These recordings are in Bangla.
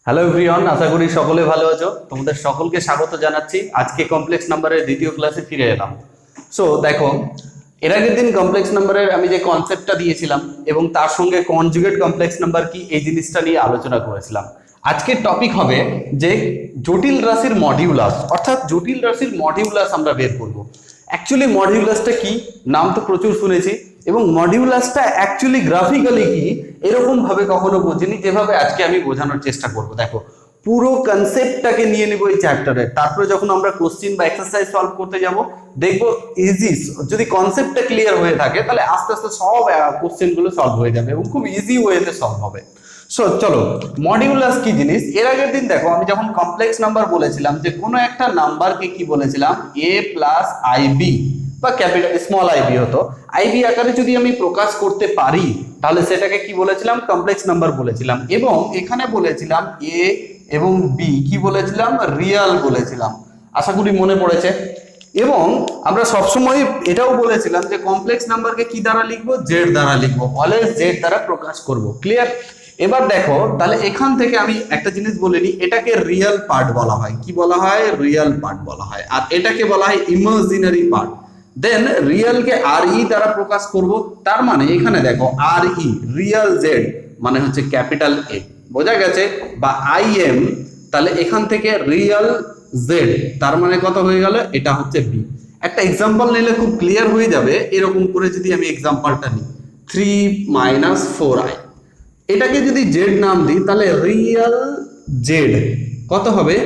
হ্যালো এভরিওয়ান, আশা করি সকলে ভালো আছো। তোমাদের সকলকে স্বাগত জানাচ্ছি। আজকে কমপ্লেক্স নাম্বারের দ্বিতীয় ক্লাসে ফিরে এলাম। সো দেখো, এর আগের দিন কমপ্লেক্স নাম্বারের আমি যে কনসেপ্টটা দিয়েছিলাম এবং তার সঙ্গে কনজুগেট কমপ্লেক্স নাম্বার কি, এই জিনিসটা নিয়ে আলোচনা করেছিলাম। আজকের টপিক হবে যে জটিল রাশির মডিউলাস, অর্থাৎ জটিল রাশির মডিউলাস আমরা বের করব। অ্যাকচুয়ালি মডিউলাসটা কি, নাম তো প্রচুর শুনেছি, এবং মডিউলাসটা অ্যাকচুয়ালি গ্রাফিক্যালি কি এরকম ভাবে কখনো বুঝিনি, যেভাবে আজকে আমি বোঝানোর চেষ্টা করব। দেখো, পুরো কনসেপ্টটাকে নিয়ে নেব এই চ্যাপ্টারে, তারপরে যখন আমরা কোশ্চিন বা এক্সারসাইজ সলভ করতে যাব দেখবো ইজি। যদি কনসেপ্টটা ক্লিয়ার হয়ে থাকে তাহলে আস্তে আস্তে সব কোশ্চেন গুলো সলভ হয়ে যাবে এবং খুব ইজি ওয়েতে সলভ হবে। সো চলো, মডিউলাস কি জিনিস। এর আগের দিন দেখো, আমি যখন কমপ্লেক্স নাম্বার বলেছিলাম যে কোনো একটা নাম্বারকে কি বলেছিলাম, a প্লাস আইবি বা ক্যাপিটাল স্মল আইবি হতো, আইবি আকারে যদি আমি প্রকাশ করতে পারি তাহলে সেটাকে কি বলেছিলাম, কমপ্লেক্স নাম্বার বলেছিলাম। এবং এখানে বলেছিলাম এ এবং বি কি বলেছিলাম, রিয়াল বলেছিলাম। আশা করি মনে পড়েছে। এবং আমরা সবসময় এটাও বলেছিলাম যে কমপ্লেক্স নাম্বারকে কি দ্বারা লিখবো, জেড দ্বারা লিখবো, অলওয়েজ জেড দ্বারা প্রকাশ করব। ক্লিয়ার? এবার দেখো, তাহলে এখান থেকে আমি একটা জিনিস বলে নিই, এটাকে রিয়েল পার্ট বলা হয়। কি বলা হয়? রিয়েল পার্ট বলা হয়। আর এটাকে বলা হয় ইমাজিনারি পার্ট। দেন রিয়েলকে আর ই দ্বারা প্রকাশ করব। তার মানে এখানে দেখো, আর ই রিয়েল জেড মানে হচ্ছে ক্যাপিটাল এ, বোঝা গেছে? বা আই এম, তাহলে এখান থেকে রিয়েল জেড তার মানে কত হয়ে গেল, এটা হচ্ছে বি। একটা এক্সাম্পল নিলে খুব ক্লিয়ার হয়ে যাবে। এরকম করে যদি আমি এক্সাম্পলটা নিই, 3 - 4i, এটাকে যদি জেড নাম দিই তাহলে রিয়েল জেড কত হবে,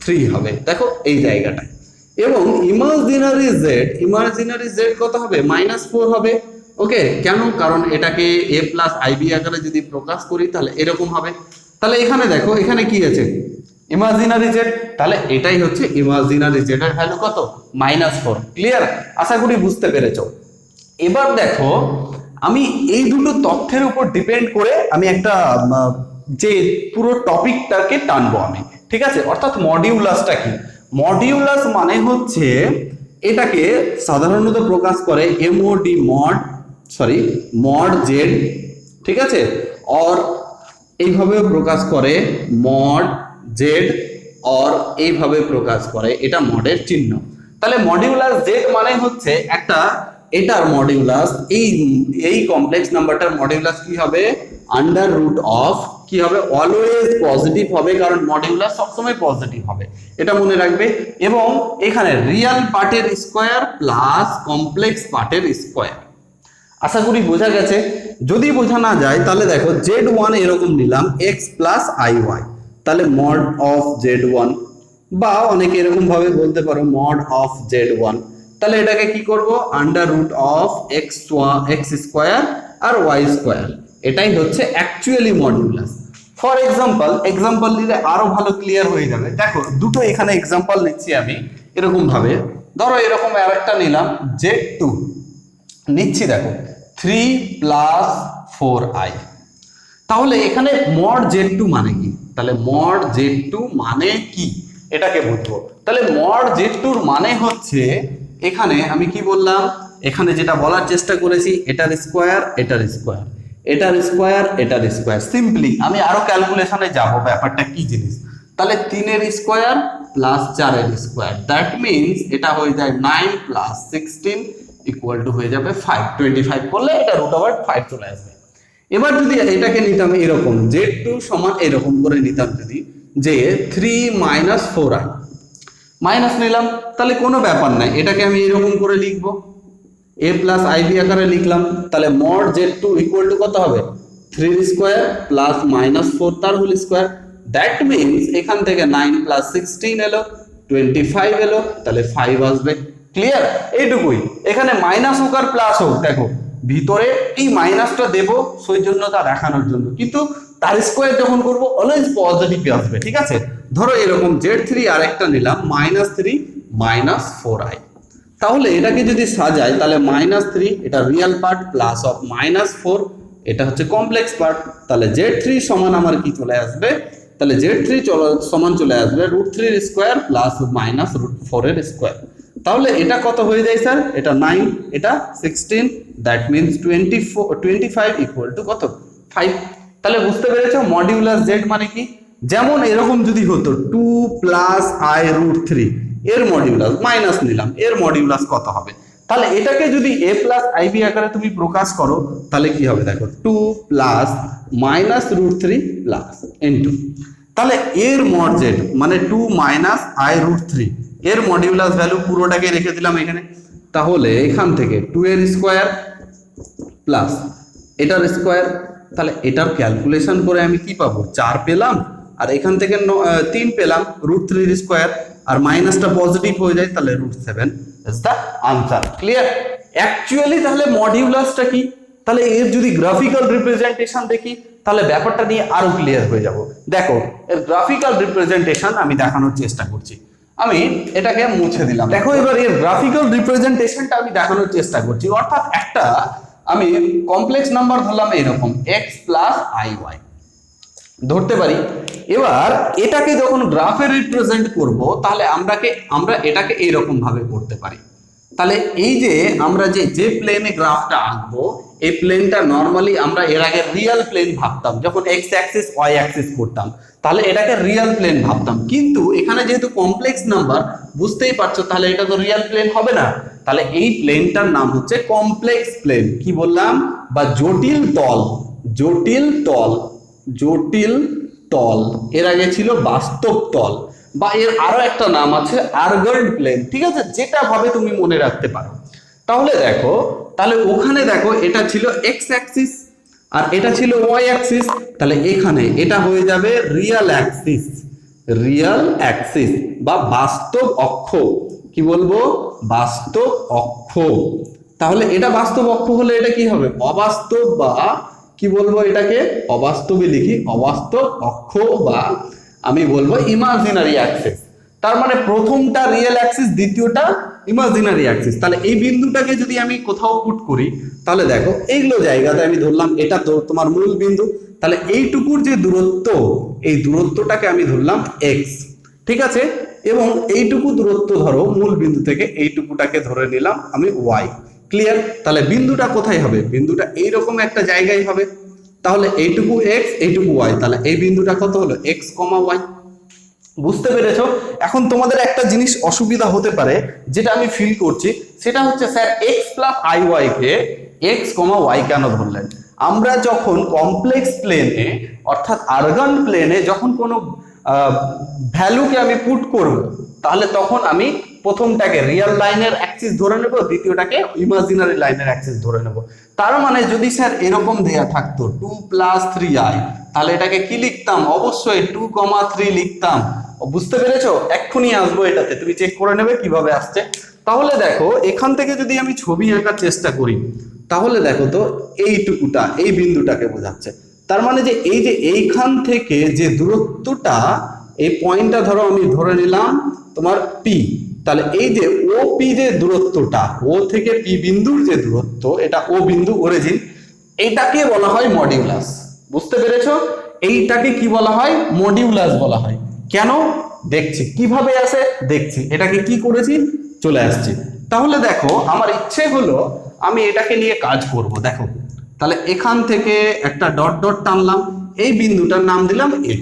3 হবে। দেখো এই জায়গাটায়। এবং ইমাজিনারি জেড কত হবে, -4 হবে। ওকে, কেন? কারণ এটাকে a প্লাস আইবি আকারে যদি প্রকাশ করি তাহলে এরকম হবে। তাহলে এখানে দেখো, এখানে কি আছে, ইমাজিনারি জেড, তাহলে এটাই হচ্ছে ইমাজিনারি জেড এর ভ্যালু কত, -4। ক্লিয়ার? আশা করি বুঝতে পেরেছো। এবার দেখো, আমি এই দুটো তথ্যের উপর ডিপেন্ড করে আমি একটা যে পুরো টপিকটাকে টানবো আমি, ঠিক আছে? অর্থাৎ মডিউলাসটা কি, মডিউলাস মানে হচ্ছে এটাকে সাধারণত প্রকাশ করে এমওডি মড জেড, ঠিক আছে? অর এইভাবেও প্রকাশ করে মড জেড, অর এইভাবে প্রকাশ করে, এটা মডের চিহ্ন। তাহলে মডিউলাস জেড মানে হচ্ছে একটা, এটার মডিউলাস, এই কমপ্লেক্স নাম্বারটার মডিউলাস কি হবে, আন্ডার রুট অফ, কি হবে, অলওয়েজ পজিটিভ হবে, কারণ মডিউলাস সবসময় পজিটিভ হবে, এটা মনে রাখবে। এবং এখানে রিয়েল পার্টের স্কোয়ার প্লাস কমপ্লেক্স পার্টের স্কোয়ার। আশা করি বোঝা গেছে। যদি বোঝা না যায় তাহলে দেখো, z1 এরকম নিলাম x প্লাস iy, তাহলে মড অফ z1, বা অনেকে এরকম ভাবে বলতে পারো মড অফ z1। তাহলে এটাকে কি করব, under root of x square আর y স্কোয়ার। এটাই হচ্ছে অ্যাকচুয়ালি মডিউলাস। ফর এক্সাম্পল নিলে আরো ভালো ক্লিয়ার হয়ে যাবে। দেখো, দুটো এখানে এক্সাম্পল নিচ্ছি আমি এরকম ভাবে। ধরো এরকম আরেকটা নিলাম, z2 নিচ্ছি, দেখো 3 + 4i। তাহলে এখানে মড z2 মানে কি, তাহলে মড z2 মানে কি এটাকে বুঝবো। তাহলে মড z2 মানে হচ্ছে, এখানে আমি কি বললাম, এখানে যেটা বলার চেষ্টা করেছি, এটার স্কোয়ার এটার স্কোয়ার, এটার স্কোয়ার এটার স্কোয়ার। সিম্পলি আমি আরো ক্যালকুলেশনে যাব, ব্যাপারটা কি জিনিস। তাহলে 3 এর স্কোয়ার প্লাস 4 এর স্কোয়ার, দ্যাট মিনস এটা হয়ে যায় 9 + 16 ইকুয়াল টু হয়ে যাবে 5। 25 করলে এটা √5 চলে আসবে। এবার যদি এটাকে নিতাম এরকম, z2 সমান এরকম করে নিতাম, যদি যে 3 - 4i মাইনাস নিলাম, তাহলে কোনো ব্যাপার নাই, এটাকে আমি এরকম করে লিখবো, a প্লাস আইবি আকারে লিখলাম। তাহলে মড z2 ইকুয়াল টু কত হবে, 3 এর স্কোয়ার প্লাস -4 তার হোল স্কোয়ার, দ্যাট মিনস এখান থেকে 9 + 16 এলো, 25 এলো, তাহলে 5 আসবে। ক্লিয়ার? এইটুকুই। এখানে মাইনাস হোক আর প্লাস হোক, দেখো ভিতরে এই মাইনাসটা দেবো সৌজন্যতা দেখানোর জন্য, কিন্তু তার স্কোয়ার যখন করবো অলওয়েজ পজিটিভ আসবে, ঠিক আছে? ধরো এরকম z3 আর একটা নিলাম, -3 - 4i। তাহলে এটাকে যদি সাজাই তাহলে -3 এটা রিয়েল পার্ট, প্লাস অফ -4 এটা হচ্ছে কমপ্লেক্স পার্ট। তাহলে z3 সমান আমার কি চলে আসবে, তাহলে z3 সমান চলে আসবে √3 এর স্কোয়ার প্লাস -√4 এর স্কোয়ার। তাহলে এটা কত হয়ে যায় স্যার, এটা 9 এটা 16, দ্যাট মিনস 25 ইকুয়াল টু কত, 5। তাহলে বুঝতে পেরেছো মডিউলাস জেড মানে কি। যেমন এরকম যদি হতো 2 প্লাস আই রুট 3 এর মডিউলাস মাইনাস নিলাম, এর মডিউলাস কত হবে? তাহলে এটাকে যদি a প্লাস আইবি আকারে তুমি প্রকাশ করো তাহলে কি হবে দেখো 2 plus minus root 3 plus into, তাহলে এর মড জেড মানে 2 মাইনাস আই রুট 3 এর মডিউলাস ভ্যালু পুরোটাকে রেখে দিলাম এখানে। তাহলে এখান থেকে 2 এর স্কোয়ার প্লাস এটার স্কোয়ার, তাহলে এটার ক্যালকুলেশন করে আমি কি পাবো 4 পেলাম, আর এখান থেকে 3 পেলাম রুট 3 এর স্কোয়ার, আর মাইনাসটা পজিটিভ হয়ে যায় তাহলে root 7 is the answer. Clear? Actually তাহলে মডিউলাসটা কি, তাহলে এর যদি গ্রাফিক্যাল রিপ্রেজেন্টেশন দেখি তাহলে ব্যাপারটা নিয়ে আরো ক্লিয়ার হয়ে যাব। দেখো এর গ্রাফিক্যাল রিপ্রেজেন্টেশন আমি দেখানোর চেষ্টা করছি, আমি এটাকে মুছে দিলাম। দেখো এবার এর গ্রাফিক্যাল রিপ্রেজেন্টেশনটা আমি দেখানোর চেষ্টা করছি, অর্থাৎ একটা আমি কমপ্লেক্স নাম্বার ধরলাম এরকম x প্লাস আই ওয়াই ধরতে পারি। এবার এটাকে যখন গ্রাফে রিপ্রেজেন্ট করব তাহলে আমরা এটাকে এইরকম ভাবে করতে পারি। তাহলে এই যে আমরা যে প্লেনে গ্রাফটা আঁকবো এই প্লেনটা নর্মালি আমরা এর আগে রিয়েল প্লেন ভাবতাম, যখন এক্স অ্যাক্সিস ওয়াই অ্যাক্সিস করতাম তাহলে এটাকে রিয়েল প্লেন ভাবতাম, কিন্তু এখানে যেহেতু কমপ্লেক্স নাম্বার বুঝতেই পারছো তাহলে এটা তো রিয়েল প্লেন হবে না, তাহলে এই প্লেনটার নাম হচ্ছে কমপ্লেক্স প্লেন। কি বললাম? বা জটিল তল, জটিল তল, জটিল তল। এর আগে ছিল বাস্তব তল, বা এর আরো একটা নাম আছে আর্গল্ড প্লেন। ঠিক আছে, যেটা ভাবে তুমি মনে রাখতে পারো। তাহলে দেখো, তাহলে ওখানে দেখো এটা ছিল এক্স অ্যাক্সিস আর এটা ছিল ওয়াই অ্যাক্সিস, তাহলে এখানে এটা হয়ে যাবে রিয়েল অ্যাক্সিস, রিয়েল অ্যাক্সিস বা বাস্তব অক্ষ। কি বলবো? বাস্তব অক্ষ। তাহলে এটা বাস্তব অক্ষ হলে এটা কি হবে? অবাস্তব, বা কি বলবো এটাকে? অবাস্তবই লিখি, অবাস্তব অক্ষ, বা আমি বলবো ইমাজিনারি অ্যাক্সিস। তার মানে প্রথমটা রিয়েল অ্যাক্সিস, দ্বিতীয়টা ইমাজিনারি অ্যাক্সিস। তাহলে এই বিন্দুটাকে যদি আমি কোথাও পুট করি তাহলে দেখো এইগুলো জায়গাতে আমি ধরলাম এটা তো তোমার মূল বিন্দু, তাহলে এইটুকুর যে দূরত্ব এই দূরত্বটাকে আমি ধরলাম এক্স। ঠিক আছে, এবং এইটুকু দূরত্ব ধরো মূল বিন্দু থেকে এইটুকুটাকে ধরে নিলাম আমি ওয়াই। ক্লিয়ার? তাহলে বিন্দুটা কোথায় হবে? বিন্দুটা এইরকম একটা জায়গায় হবে। তাহলে এইটুকু এক্স এইটুকু ওয়াই, তাহলে এই বিন্দুটা কত হলো? X comma Y. বুঝতে পেরেছো? এখন তোমাদের একটা জিনিস অসুবিধা হতে পারে যেটা আমি ফিল করছি, সেটা হচ্ছে sir x plus i y কে এক্স কমা ওয়াই কেন ধরলেন? আমরা যখন কমপ্লেক্স প্লেনে অর্থাৎ আর্গান প্লেনে যখন কোনো ভ্যালুকে আমি পুট করব তাহলে তখন আমি প্রথমটাকে রিয়েল লাইনের অ্যাক্সিস ধরে নেব, দ্বিতীয়টাকে ইমাজিনারি লাইনের অ্যাক্সিস ধরে নেব। তার মানে যদি স্যার এরকম দেয়া থাকতো 2 প্লাস 3i, তাহলে এটাকে কি লিখতাম? অবশ্যই 2,3 লিখতাম। বুঝতে পেরেছো? এক্ষুনি আসবো এটাতে, তুমি চেক করে নেবে কিভাবে আসছে। তাহলে দেখো এখান থেকে যদি আমি ছবি আঁকার চেষ্টা করি তাহলে দেখো তো এইটুকুটা এই বিন্দুটাকে বোঝাচ্ছে। তার মানে যে এই যে এইখান থেকে যে দূরত্বটা, এই পয়েন্টটা ধরো আমি ধরে নিলাম তোমার পি, তাহলে এই যে ও পি যে দূরত্বটা, ও থেকে পি বিন্দুর যে দূরত্ব, এটা ও বিন্দু অরিজিন, এটাকে বলা হয় মডিউলাস। বুঝতে পেরেছো? এইটাকে কি বলা হয়? মডিউলাস বলা হয়। কেন? দেখছি কিভাবে আসে, দেখছি এটাকে কি করেছি, চলে আসছি। তাহলে দেখো আমার ইচ্ছে হলো আমি এটাকে নিয়ে কাজ করব। দেখো তাহলে এখান থেকে একটা ডট ডট টানলাম, এই বিন্দুটার নাম দিলাম এ।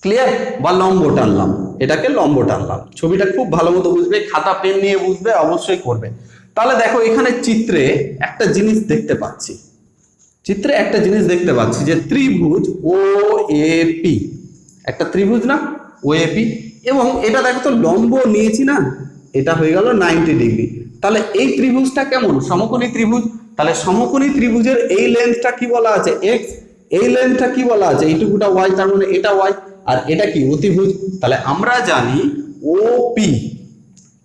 ক্লিয়ার? বা লম্ব টানলাম, এটাকে লম্ব টানলাম। ছবিটা খুব ভালো মতো বুঝবে, খাতা পেন নিয়ে বুঝবে, অবশ্যই করবে। তাহলে দেখো এখানে চিত্রে একটা জিনিস দেখতে পাচ্ছি, চিত্রে একটা জিনিস দেখতে পাচ্ছি যে ত্রিভুজ ও এ পি, একটা ত্রিভুজ না ও এ পি, এবং এটা দেখো তো লম্ব নিয়েছি না, এটা হয়ে গেল 90 ডিগ্রি। তাহলে এই ত্রিভুজটা কেমন? সমকোণী ত্রিভুজ। তাহলে সমকোণী ত্রিভুজের এই লেন্থটা কি বলা আছে? এক্স। এই লেন্থটা কি বলা আছে? এইটুকুটা ওয়াই, তার মানে এটা ওয়াই, আর এটা কি? অতিভুজ। তাহলে আমরা জানি ও পি,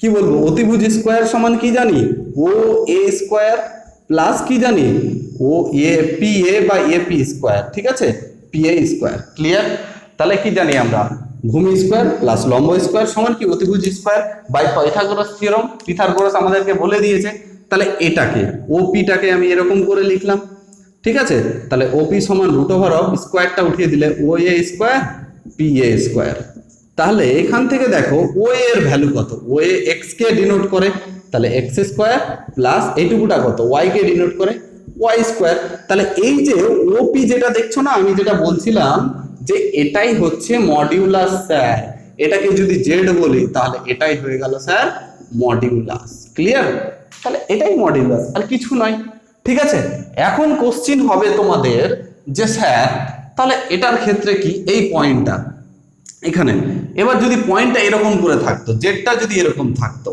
কি বলবো? অতিভুজ স্কোয়ার সমান কি জানি? ও এ স্কোয়ার প্লাস কি জানি? ও এ পি এ বা এ পি স্কোয়ার। ঠিক আছে, পি এ স্কোয়ার। ক্লিয়ার? তাহলে কি জানি আমরা? ভূমি স্কোয়ার প্লাস লম্ব স্কোয়ার সমান কি? অতিভুজ square by Pythagoras theorem. Pythagoras আমাদেরকে বলে দিয়েছে। তাহলে এটাকে ওপিটাকে আমি এরকম করে লিখলাম। ঠিক আছে, তাহলে ওপি সমান রুট ওভার অফ স্কোয়ারটা উঠিয়ে দিলে ও এ স্কোয়ার পি এ স্কোয়ার। তাহলে এখান থেকে দেখো ও এর ভ্যালু কত? ও এ এক্স কে ডিনোট করে, তাহলে এক্স স্কোয়ার প্লাস এইটুকুটা কত? ওয়াই কে ডিনোট করে ওয়াই স্কোয়ার। তাহলে এই যে ওপি যেটা দেখছো না, আমি যেটা বলছিলাম যে এটাই হচ্ছে মডিউলাস স্যার। এটাকে যদি জেড বলি তাহলে এটাই হয়ে গেল স্যার মডিউলাস। ক্লিয়ার? তাহলে এটাই মডিউলাস, আর কিছু নয়। ঠিক আছে, এখন কোশ্চিন হবে তোমাদের যে স্যার তাহলে এটার ক্ষেত্রে কি এই পয়েন্টটা এখানে, এবার যদি পয়েন্টটা এরকম করে থাকতো, জেডটা যদি এরকম থাকতো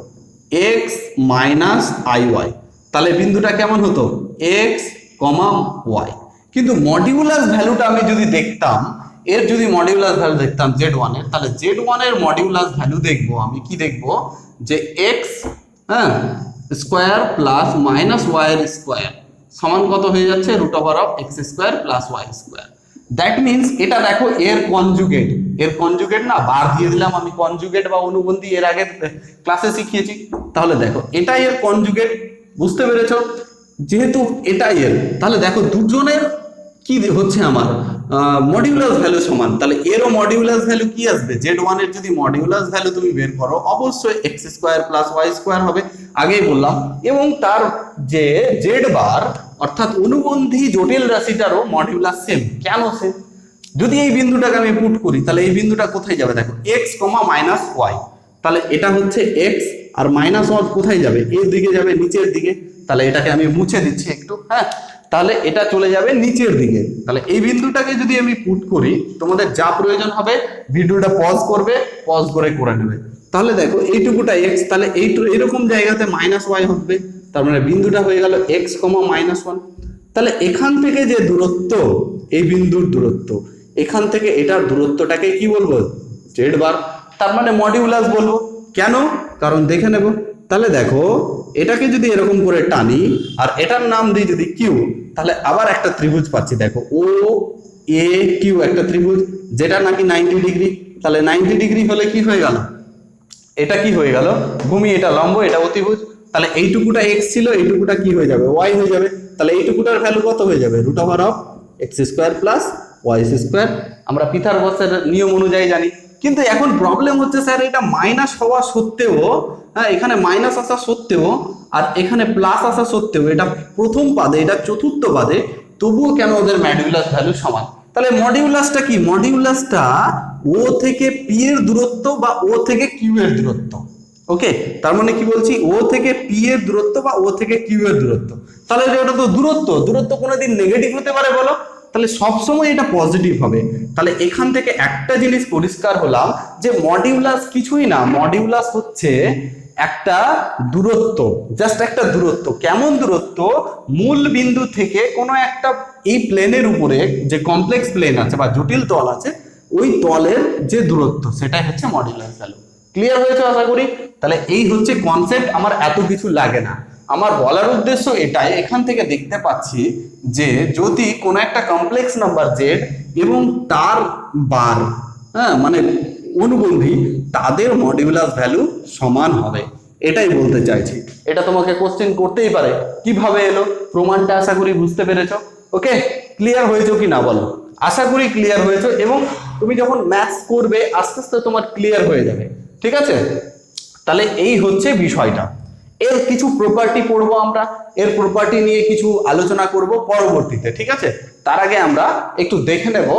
এক্স মাইনাস আই ওয়াই, তাহলে বিন্দুটা কেমন হতো এক্স কমা ওয়াই। কিন্তু মডিউলাস ভ্যালুটা আমি যদি দেখতাম, এর যদি মডিউলাস ভ্যালু দেখতাম z1 এর, তাহলে z1 এর মডিউলাস ভ্যালু দেখবো আমি কি দেখবো যে x square plus minus y এর স্কোয়ার সমান কত হয়ে যাচ্ছে root over of x square plus y square. That means এটা দেখো এর কনজুগেট, এর কনজুগেট না বার দিয়ে দিলাম আমি, কনজুগেট বা অনুবন্ধী এর আগে ক্লাসে শিখিয়েছি। তাহলে দেখো এটাই এর কনজুগেট, বুঝতে পেরেছো? যেহেতু এটাই এর, তাহলে দেখো দুজনের কি হচ্ছে আমার মডিউলাস ভ্যালু সমান, তাহলে এরও মডিউলাস ভ্যালু কি আসবে, z1 এর যদি মডিউলাস ভ্যালু তুমি বের করো অবশ্যই x square plus y square হবে, আগেই বললাম। এবং তার যে z বার অর্থাৎ অনুবন্ধী জটিল রাশিটারও মডিউলাস সেম। কেন সেম? যদি এই বিন্দুটাকে আমি পুট করি তাহলে এই বিন্দুটা কোথায় যাবে, দেখো x, y, তাহলে এটা হচ্ছে x আর মাইনাস ওয়ান কোথায় যাবে, এর দিকে যাবে, নিচের দিকে। তাহলে এটাকে আমি মুছে দিচ্ছি একটু, তাহলে এটা চলে যাবে নিচের দিকে। তাহলে এই বিন্দুটাকে যদি আমি পুট করি, তোমাদের যা প্রয়োজন হবে ভিডিওটা পজ করবে, পজ করে নেবে। তাহলে দেখো এইটুকুটা এক্স, তাহলে এইরকম জায়গাতে মাইনাস ওয়াই হবে, তার মানে বিন্দুটা হয়ে গেল এক্স কমা মাইনাস ওয়ান। তাহলে এখান থেকে যে দূরত্ব, এই বিন্দুর দূরত্ব, এখান থেকে এটার দূরত্বটাকে কি বলবো জেড বার, তার মানে মডিউলাস বলবো। কেন? কারণ দেখে নেব। তাহলে দেখো এটাকে যদি এরকম করে টানি আর এটার নাম দিই যদি কিউ, তাহলে আবার একটা ত্রিভুজ পাচ্ছি, দেখো ও এ কিউ একটা ত্রিভুজ, যেটা নাকি 90 ডিগ্রি। তাহলে 90 ডিগ্রি হলে কি হয়ে গেল, এটা কি হয়ে গেল ভূমি, এটা লম্ব, এটা অতিভুজ। তাহলে এইটুকুটা এক্স ছিল, এইটুকুটা কি হয়ে যাবে ওয়াই হয়ে যাবে। তাহলে এইটুকুটার ভ্যালু কত হয়ে যাবে root over of x square plus y square, আমরা পিথাগোরাসের নিয়ম অনুযায়ী জানি। কিন্তু এখন প্রবলেম হচ্ছে স্যার এটা মাইনাস হওয়া সত্ত্বেও, এখানে মাইনাস আসা সত্ত্বেও আর এখানে প্লাস আসা সত্ত্বেও, এটা প্রথম পাদে এটা চতুর্থ পাদে, তবুও কেন ওদের মডিউলাস ভ্যালু সমান। তাহলে মডিউলাসটা কি, মডিউলাসটা ও থেকে পি এর দূরত্ব বা ও থেকে কিউ এর দূরত্ব। ওকে, তার মানে কি বলছি, ও থেকে পি এর দূরত্ব বা ও থেকে কিউ এর দূরত্ব। তাহলে এটা তো দূরত্ব, দূরত্ব কোনোদিন নেগেটিভ হতে পারে বলো? তাহলে সবসময় এটা পজিটিভ হবে। তাহলে এখান থেকে একটা জিনিস পরিষ্কার হলাম যে মডিউলাস কিছুই না, মডিউলাস হচ্ছে একটা দূরত্ব, জাস্ট একটা দূরত্ব। কেমন দূরত্ব? মূল বিন্দু থেকে কোনো একটা এই প্লেনের উপরে যে কমপ্লেক্স প্লেন আছে বা জটিল তল আছে, ওই তলের যে দূরত্ব সেটাই হচ্ছে মডিউলাস ভ্যালু। ক্লিয়ার হয়েছে আশা করি? তাহলে এই হচ্ছে কনসেপ্ট, আমার এত কিছু লাগে না। আমার বলার উদ্দেশ্য এটাই, এখান থেকে দেখতে পাচ্ছি যে যদি কোনো একটা কমপ্লেক্স নাম্বার জেড এবং তার বার মানে অনুবন্ধী, তাদের মডিউলাস ভ্যালু সমান হবে, এটাই বলতে চাইছি। এটা তোমাকে কোশ্চেন করতেই পারে, কিভাবে এলো প্রমাণটা আশা করি বুঝতে পেরেছো। ওকে, ক্লিয়ার হয়েছো কি না বলো? আশা করি ক্লিয়ার হয়েছো, এবং তুমি যখন ম্যাথস করবে আস্তে আস্তে তোমার ক্লিয়ার হয়ে যাবে। ঠিক আছে, তাহলে এই হচ্ছে বিষয়টা। এর কিছু প্রপার্টি পড়বো আমরা, এর প্রপার্টি নিয়ে কিছু আলোচনা করব পরবর্তীতে। ঠিক আছে, তার আগে আমরা একটু দেখে নেব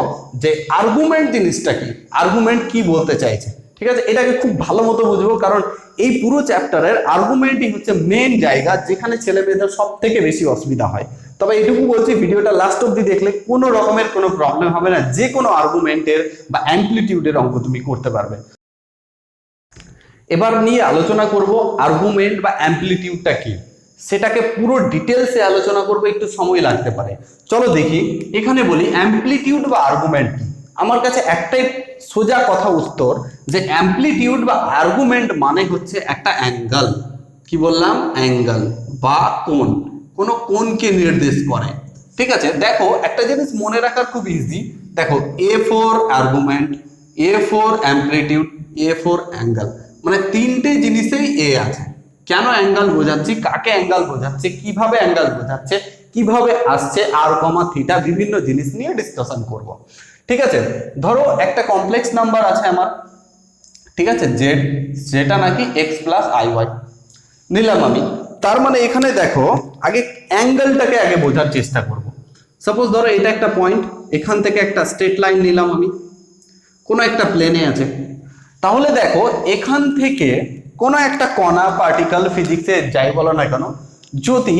যে আর্গুমেন্ট জিনিসটা কি, আর্গুমেন্ট কি বলতে চাইছে। ঠিক আছে, এটাকে খুব ভালো মতো বুঝবো, কারণ এই পুরো চ্যাপ্টারের আর্গুমেন্টই হচ্ছে মেন জায়গা যেখানে ছেলে মেয়েদের সব থেকে বেশি অসুবিধা হয়। তবে এটুকু বলছি, ভিডিওটা লাস্ট অবধি দেখলে কোনো রকমের কোনো প্রবলেম হবে না, যে কোনো আর্গুমেন্টের বা অ্যামপ্লিটিউডের অঙ্ক তুমি করতে পারবে। এবার নিয়ে আলোচনা করব আর্গুমেন্ট বা অ্যামপ্লিটিউডটা কি, সেটাকে পুরো ডিটেলসে আলোচনা করব, একটু সময় লাগতে পারে। চলো দেখি, এখানে বলি অ্যামপ্লিটিউড বা আর্গুমেন্ট কি। আমার কাছে একটাই সোজা কথা উত্তর, যে অ্যামপ্লিটিউড বা আর্গুমেন্ট মানে হচ্ছে একটা অ্যাঙ্গেল। কি বললাম? অ্যাঙ্গেল বা কোণ, কোনো কোণকে নির্দেশ করে। ঠিক আছে, দেখো একটা জিনিস মনে রাখার খুব ইজি, দেখো A for argument, A for amplitude, A for angle, মানে তিনটে জিনিসেই এ আছে। কেন অ্যাঙ্গেল বোঝাচ্ছি, কাকে অ্যাঙ্গেল বোঝাচ্ছে, কিভাবে অ্যাঙ্গেল বোঝাচ্ছে, কিভাবে আসছে আর কমা থিটা, বিভিন্ন জিনিস নিয়ে ডিসকাশন করব। ঠিক আছে, ধরো একটা কমপ্লেক্স নাম্বার আছে আমার, ঠিক আছে জেড, যেটা নাকি এক্স প্লাস আই ওয়াই নিলাম আমি। তার মানে এখানে দেখো আগে অ্যাঙ্গেলটাকে আগে বোঝার চেষ্টা করব। সাপোজ ধরো এটা একটা পয়েন্ট, এখান থেকে একটা স্ট্রেট লাইন নিলাম আমি, কোনো একটা প্লেনে আছে। তাহলে দেখো এখান থেকে কোনো একটা কণা পার্টিকেল ফিজিক্সে যাই বলো না কেন যদি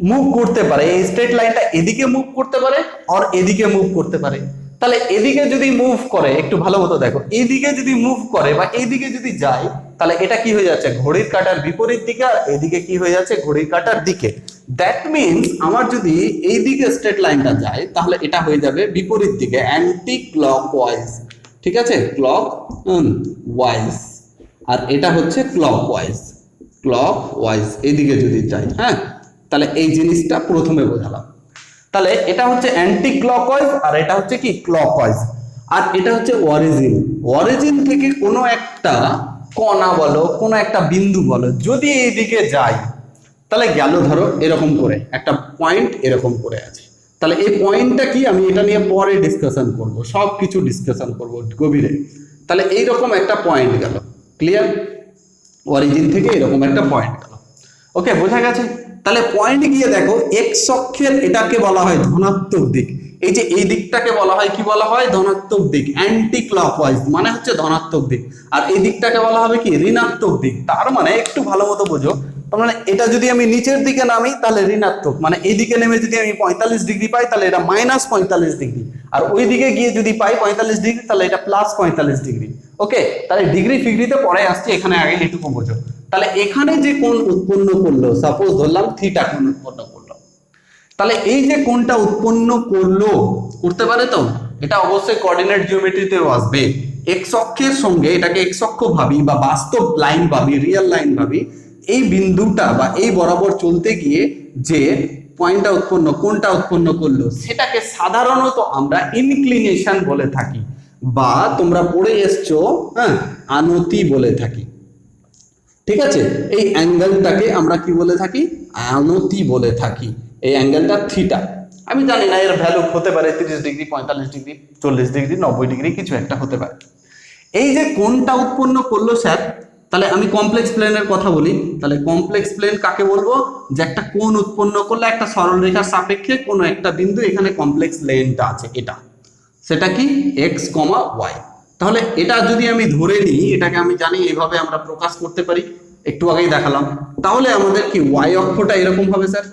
মুভ করতে পারে, এই স্ট্রেট লাইনটা এদিকে মুভ করতে পারে আর এদিকে মুভ করতে পারে, তাহলে এদিকে যদি মুভ করে, একটু ভালো মতো দেখো, এইদিকে যদি মুভ করে বা এইদিকে যদি যায়, তাহলে এটা কি হয়ে যাচ্ছে ঘড়ির কাঁটার বিপরীত দিকে, আর এদিকে কি হয়ে যাচ্ছে ঘড়ির কাঁটার দিকে। দ্যাট মিনস আমার যদি এই দিকে স্ট্রেট লাইনটা যায় তাহলে এটা হয়ে যাবে বিপরীত দিকে, অ্যান্টি ক্লকওয়াইজ। ঠিক আছে, ক্লক ওয়াইজ, আর এটা হচ্ছে ক্লকওয়াইজ, ক্লকওয়াইজ এদিকে যদি যায়। হ্যাঁ, তাহলে এই জিনিসটা প্রথমে বোঝালাম। তাহলে এটা হচ্ছে অ্যান্টি ক্লকওয়াইজ আর এটা হচ্ছে কি ক্লকওয়াইজ, আর এটা হচ্ছে অরিজিন। অরিজিন থেকে কোনো একটা কণা বলো, কোনো একটা বিন্দু বলো, যদি এইদিকে যায় তাহলে গেল ধরো এরকম করে একটা পয়েন্ট এরকম করে আছে, তাহলে এই পয়েন্টটা কি আমি এটা নিয়ে পরে ডিসকাশন করব, সব কিছু ডিসকাশন করব গভীরে। তাহলে এইরকম একটা পয়েন্ট গেল, ক্লিয়ার, অরিজিন থেকে এরকম একটা পয়েন্ট গেল। ওকে, বোঝা গেছে? তাহলে পয়েন্ট গিয়ে দেখো এক্স অক্ষের এটাকে বলা হয় ধনাত্মক দিক, এই যে এই দিকটাকে বলা হয় কি বলা হয় ধনাত্মক দিক, অ্যান্টি ক্লকওয়াইজ মানে হচ্ছে ধনাত্মক দিক, আর এই দিকটাকে বলা হবে কি ঋণাত্মক দিক। তার মানে একটু ভালো মতো বোঝো, তার মানে এটা যদি আমি নিচের দিকে নামি তাহলে ঋণাত্মক, মানে এইদিকে নেমে যদি আমি 45 ডিগ্রি পাই তাহলে এটা -45 ডিগ্রি, আর ওই দিকে গিয়ে যদি পাই 45 ডিগ্রি তাহলে এটা +45 ডিগ্রি। ওকে, তাহলে ডিগ্রি ফিগ্রিতে পরে আসছে, এখানে আগে এটুকু বোঝো। তাহলে এখানে যে কোণ উৎপন্ন করলো, সাপোজ ধরলাম থিটা কোণ উৎপন্ন করলো, তাহলে এই যে কোণটা উৎপন্ন করলো, করতে পারে তো, এটা অবশ্যই কোঅর্ডিনেট জিওমেট্রিতেও আসবে। এক্স অক্ষের সঙ্গে এটাকে এক্স অক্ষ ভাবি বা বাস্তব লাইন ভাবি, রিয়েল লাইন ভাবি, এই বিন্দুটা বা এই বরাবর চলতে গিয়ে যে পয়েন্টটা উৎপন্ন, কোণটা উৎপন্ন করলো, সেটাকে সাধারণত আমরা ইনক্লিনেশন বলে থাকি, বা তোমরা পড়ে এসছো হ্যাঁ আনতি বলে থাকি। ঠিক আছে, এই অ্যাঙ্গেলটাকে আমরা কি বলে থাকি আনতি বলে থাকি, এই অ্যাঙ্গেলটা থিটা। আমি জানি না এর ভ্যালু হতে পারে 30 ডিগ্রি, 45 ডিগ্রি, 40 ডিগ্রি, 90 ডিগ্রি, কিছু একটা হতে পারে। এই যে কোণটা উৎপন্ন করলো স্যার, তাহলে আমি কমপ্লেক্স প্লেনের কথা বলি, তাহলে কমপ্লেক্স প্লেন কাকে বলবো, যে একটা কোণ উৎপন্ন করলে একটা সরলরেখার সাপেক্ষে কোনো একটা বিন্দু, এখানে কমপ্লেক্স প্লেনটা আছে এটা, সেটা কি এক্স কমা ওয়াই। তাহলে এটা যদি আমি ধরে নিই, এটাকে আমি জানি এইভাবে আমরা প্রকাশ করতে পারি, একটু আগেই দেখালাম। তাহলে আমাদের কি ওয়াই অক্ষটা এরকম হবে স্যার,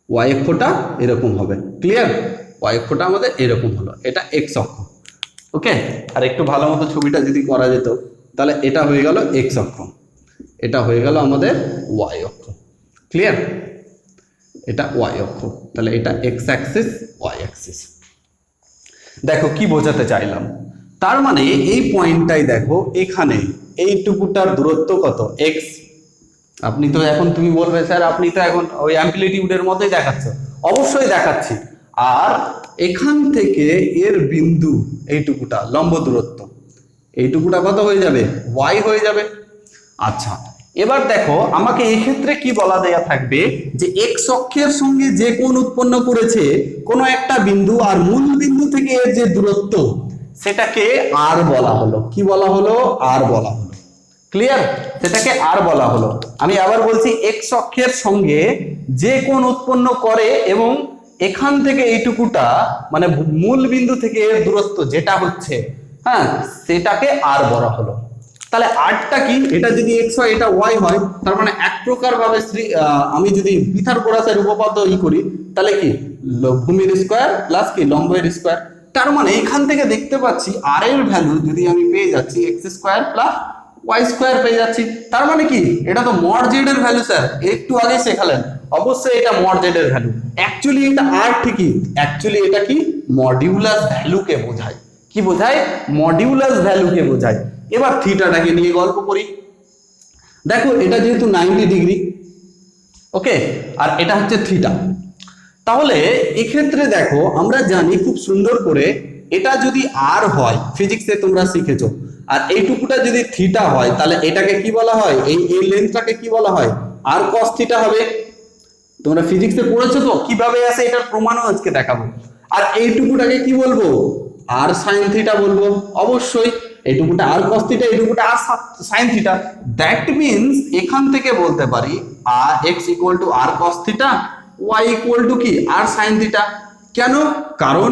ওয়াই অক্ষটা এরকম হবে, ক্লিয়ার, ওয়াই অক্ষটা আমাদের এরকম হলো, এটা এক্স অক্ষ। ওকে, আর একটু ভালো মতো ছবিটা যদি করা যেত, তাহলে এটা হয়ে গেল এক্স অক্ষ, এটা হয়ে গেল আমাদের ওয়াই অক্ষ, ক্লিয়ার, এটা ওয়াই অক্ষ, তাহলে এটা এক্স অ্যাক্সিস, ওয়াই অ্যাক্সিস। দেখো কি বোঝাতে চাইলাম, তার মানে এই পয়েন্টটাই দেখো এখানে এইটুকুটার দূরত্ব কত এক্স। আপনি তো এখন তুমি বলবে স্যার আপনি তো এখন ওই অ্যাম্পলিটিউডের মতোই দেখাচ্ছ, অবশ্যই দেখাচ্ছি। আর এখান থেকে এর বিন্দু এইটুকুটা লম্ব দূরত্ব, এইটুকুটা কত হয়ে যাবে ওয়াই হয়ে যাবে। আচ্ছা, এবার দেখো আমাকে এই ক্ষেত্রে কি বলা দেয়া থাকবে, যে এক্স অক্ষের সঙ্গে যে কোণ উৎপন্ন করেছে কোনো একটা বিন্দু, আর মূল বিন্দু থেকে এর যে দূরত্ব সেটাকে আর বলা হলো, কি বলা হলো আর বলা হলো, ক্লিয়ার, সেটাকে আর বলা হলো। আমি আবার বলছি, এক্স অক্ষের সঙ্গে যে কোণ উৎপন্ন করে এবং এখান থেকে এইটুকুটা মানে মূল বিন্দু থেকে এর দূরত্ব যেটা হচ্ছে, হ্যাঁ, সেটাকে আর বলা হলো। তাহলে আরটা কি, এটা যদি এক্স হয় এটা ওয়াই হয়, তার মানে এক প্রকার ভাবে আমি যদি পিথাগোরাসের উপপাদ্য করি, তাহলে কি ভূমির স্কয়ার প্লাস কি লম্বের স্কয়ার। তার মানে এখান থেকে দেখতে পাচ্ছি আর এর ভ্যালু যদি আমি পেয়ে যাচ্ছি x square plus y square পেয়ে যাচ্ছি, তার মানে কি এটা তো মড জেড এর ভ্যালু স্যার, একটু আগে শেখালেন, অবশ্যই এটা মড জেড এর ভ্যালু। অ্যাকচুয়ালি এটা আর ঠিকই, অ্যাকচুয়ালি এটা কি মডিউলাস ভ্যালুকে বোঝায়, কি বোঝায় মডিউলাস ভ্যালুকে বোঝায়। এবার থিটাটাকে নিয়ে গল্প করি, দেখো এটা যেহেতু 90 ডিগ্রি, ওকে, আর এটা হচ্ছে থিটা, তাহলে এক্ষেত্রে দেখো আমরা জানি খুব সুন্দর করে, এটা যদি আর হয় ফিজিক্সে তোমরা শিখেছো, আর এইটুকুটা যদি থিটা হয় তাহলে এটাকে কি বলা হয়, এই লেন্থটাকে কি বলা হয় আর কস থিটা হবে। তোমরা ফিজিক্সে পড়েছো তো, কিভাবে আসে এটার প্রমাণও আজকে দেখাবো। আর এইটুকুটাকে কি বলবো আর সাইন থিটা বলবো, অবশ্যই এইটুকুটা আর কস থিটা, এইটুকুটা r sine theta. That means এখান থেকে বলতে পারি আর x equal to r cos theta, y equal to কি আর সাইন থিটা। কেন? কারণ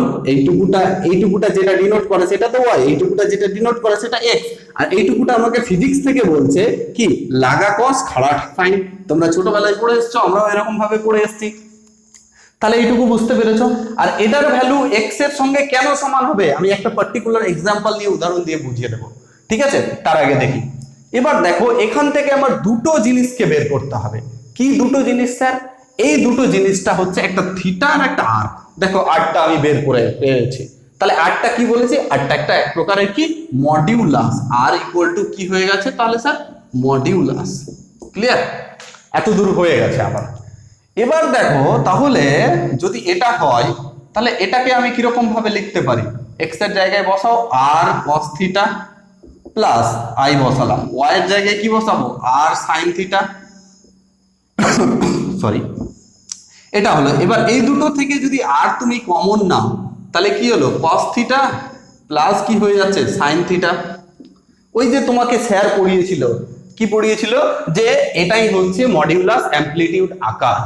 এইটুকুটা যেটা ডিনোট করে সেটা তো ওয়াই, এইটুকুটা যেটা ডিনোট করে সেটা এক্স, আর এইটুকুটা আমাকে ফিজিক্স থেকে বলছে কি লাগা কস খাড়া সাইন। তোমরা ছোটবেলায় পড়ে এসছো, আমরাও এরকম ভাবে পড়ে এসেছি। তাহলে এইটুকু বুঝতে পেরেছো। আর এটার ভ্যালু এক্স এর সঙ্গে কেন সমান হবে আমি একটা পার্টিকুলার এক্সাম্পল নিয়ে উদাহরণ দিয়ে বুঝিয়ে দেবো, ঠিক আছে? তার আগে দেখি, এবার দেখো এখান থেকে আমার দুটো জিনিসকে বের করতে হবে। কি দুটো জিনিস স্যার? এই দুটো জিনিসটা হচ্ছে একটা থিটা আর একটা আর। দেখো আরটা আমি বের করে পেয়েছি। তাহলে আরটা কি বলেছি? আরটা একটা এক প্রকারের কি মডিউলাস। আর ইকুয়াল টু কি হয়ে গেছে তাহলে স্যার? মডিউলাস। ক্লিয়ার? এত দূর হয়ে গেছে আবার। এবার দেখো তাহলে যদি এটা হয় তাহলে এটাকে আমি কিরকম ভাবে লিখতে পারি? এক্স এর জায়গায় বসাও আর cos থিটা প্লাস আই বসালাম, ওয়াই এর জায়গায় কি বসাবো? আর সাইন থিটা, সরি এটা হলো। এবার এই দুটো থেকে যদি আর তুমি কমন নাও তাহলে কি হলো? cos থিটা প্লাস কি হয়ে যাচ্ছে? Sine theta. ওই যে তোমাকে স্যার পড়িয়েছিল, কি পড়িয়েছিল? যে এটাই হচ্ছে মডিউলাস অ্যামপ্লিটিউড আকার,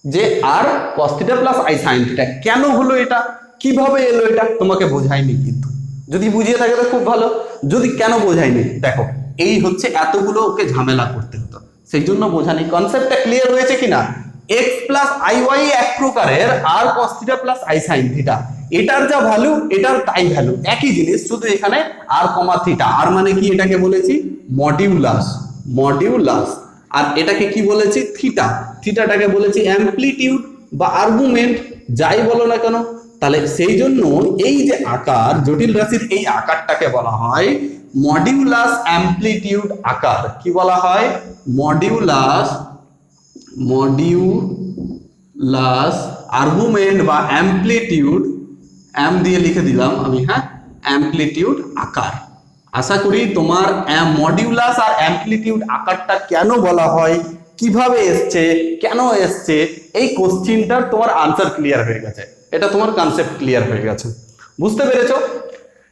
যে আর cos theta plus i sine theta. কেন হলো এটা, কিভাবে এলো এটা তোমাকে বোঝায়নি, কিন্তু যদি বুঝিয়ে থাকে তো খুব ভালো। যদি কেন বোঝায়নি দেখো, এই হচ্ছে এতগুলো ওকে ঝামেলা করতে হতো, সেই জন্য বোঝানি। কনসেপ্টটা ক্লিয়ার হয়েছে কিনা? এক্স প্লাস আই ওয়াই এক প্রকারের আর cos theta plus i sine theta, এটার যা ভ্যালু এটার তাই ভ্যালু, একই জিনিস, শুধু এখানে আর কমা থিটা। আর মানে কি? এটাকে বলেছি মডিউলাস, মডিউলাস। আর এটাকে কি বলেছি? থিটা। থিটাটাকে বলেছি অ্যামপ্লিটিউড বা আর্গুমেন্ট, যাই বলো না কেন। তাহলে সেই জন্য এই যে আকার, জটিল রাশির এই আকারটাকে বলা হয় মডিউলাস অ্যামপ্লিটিউড আকার। কি বলা হয়? মডিউলাস আর্গুমেন্ট বা অ্যামপ্লিটিউড, এম দিয়ে লিখে দিলাম আমি, হ্যাঁ, অ্যামপ্লিটিউড আকার। আশা করি তোমার মডিউলাস আর অ্যামপ্লিটিউড আকারটা কেন বলা হয়, কিভাবে এসছে, কেন এসছে, এই কোশ্চিনটার তোমার আনসার ক্লিয়ার হয়ে গেছে, এটা তোমার কনসেপ্ট ক্লিয়ার হয়ে গেছে, বুঝতে পেরেছো?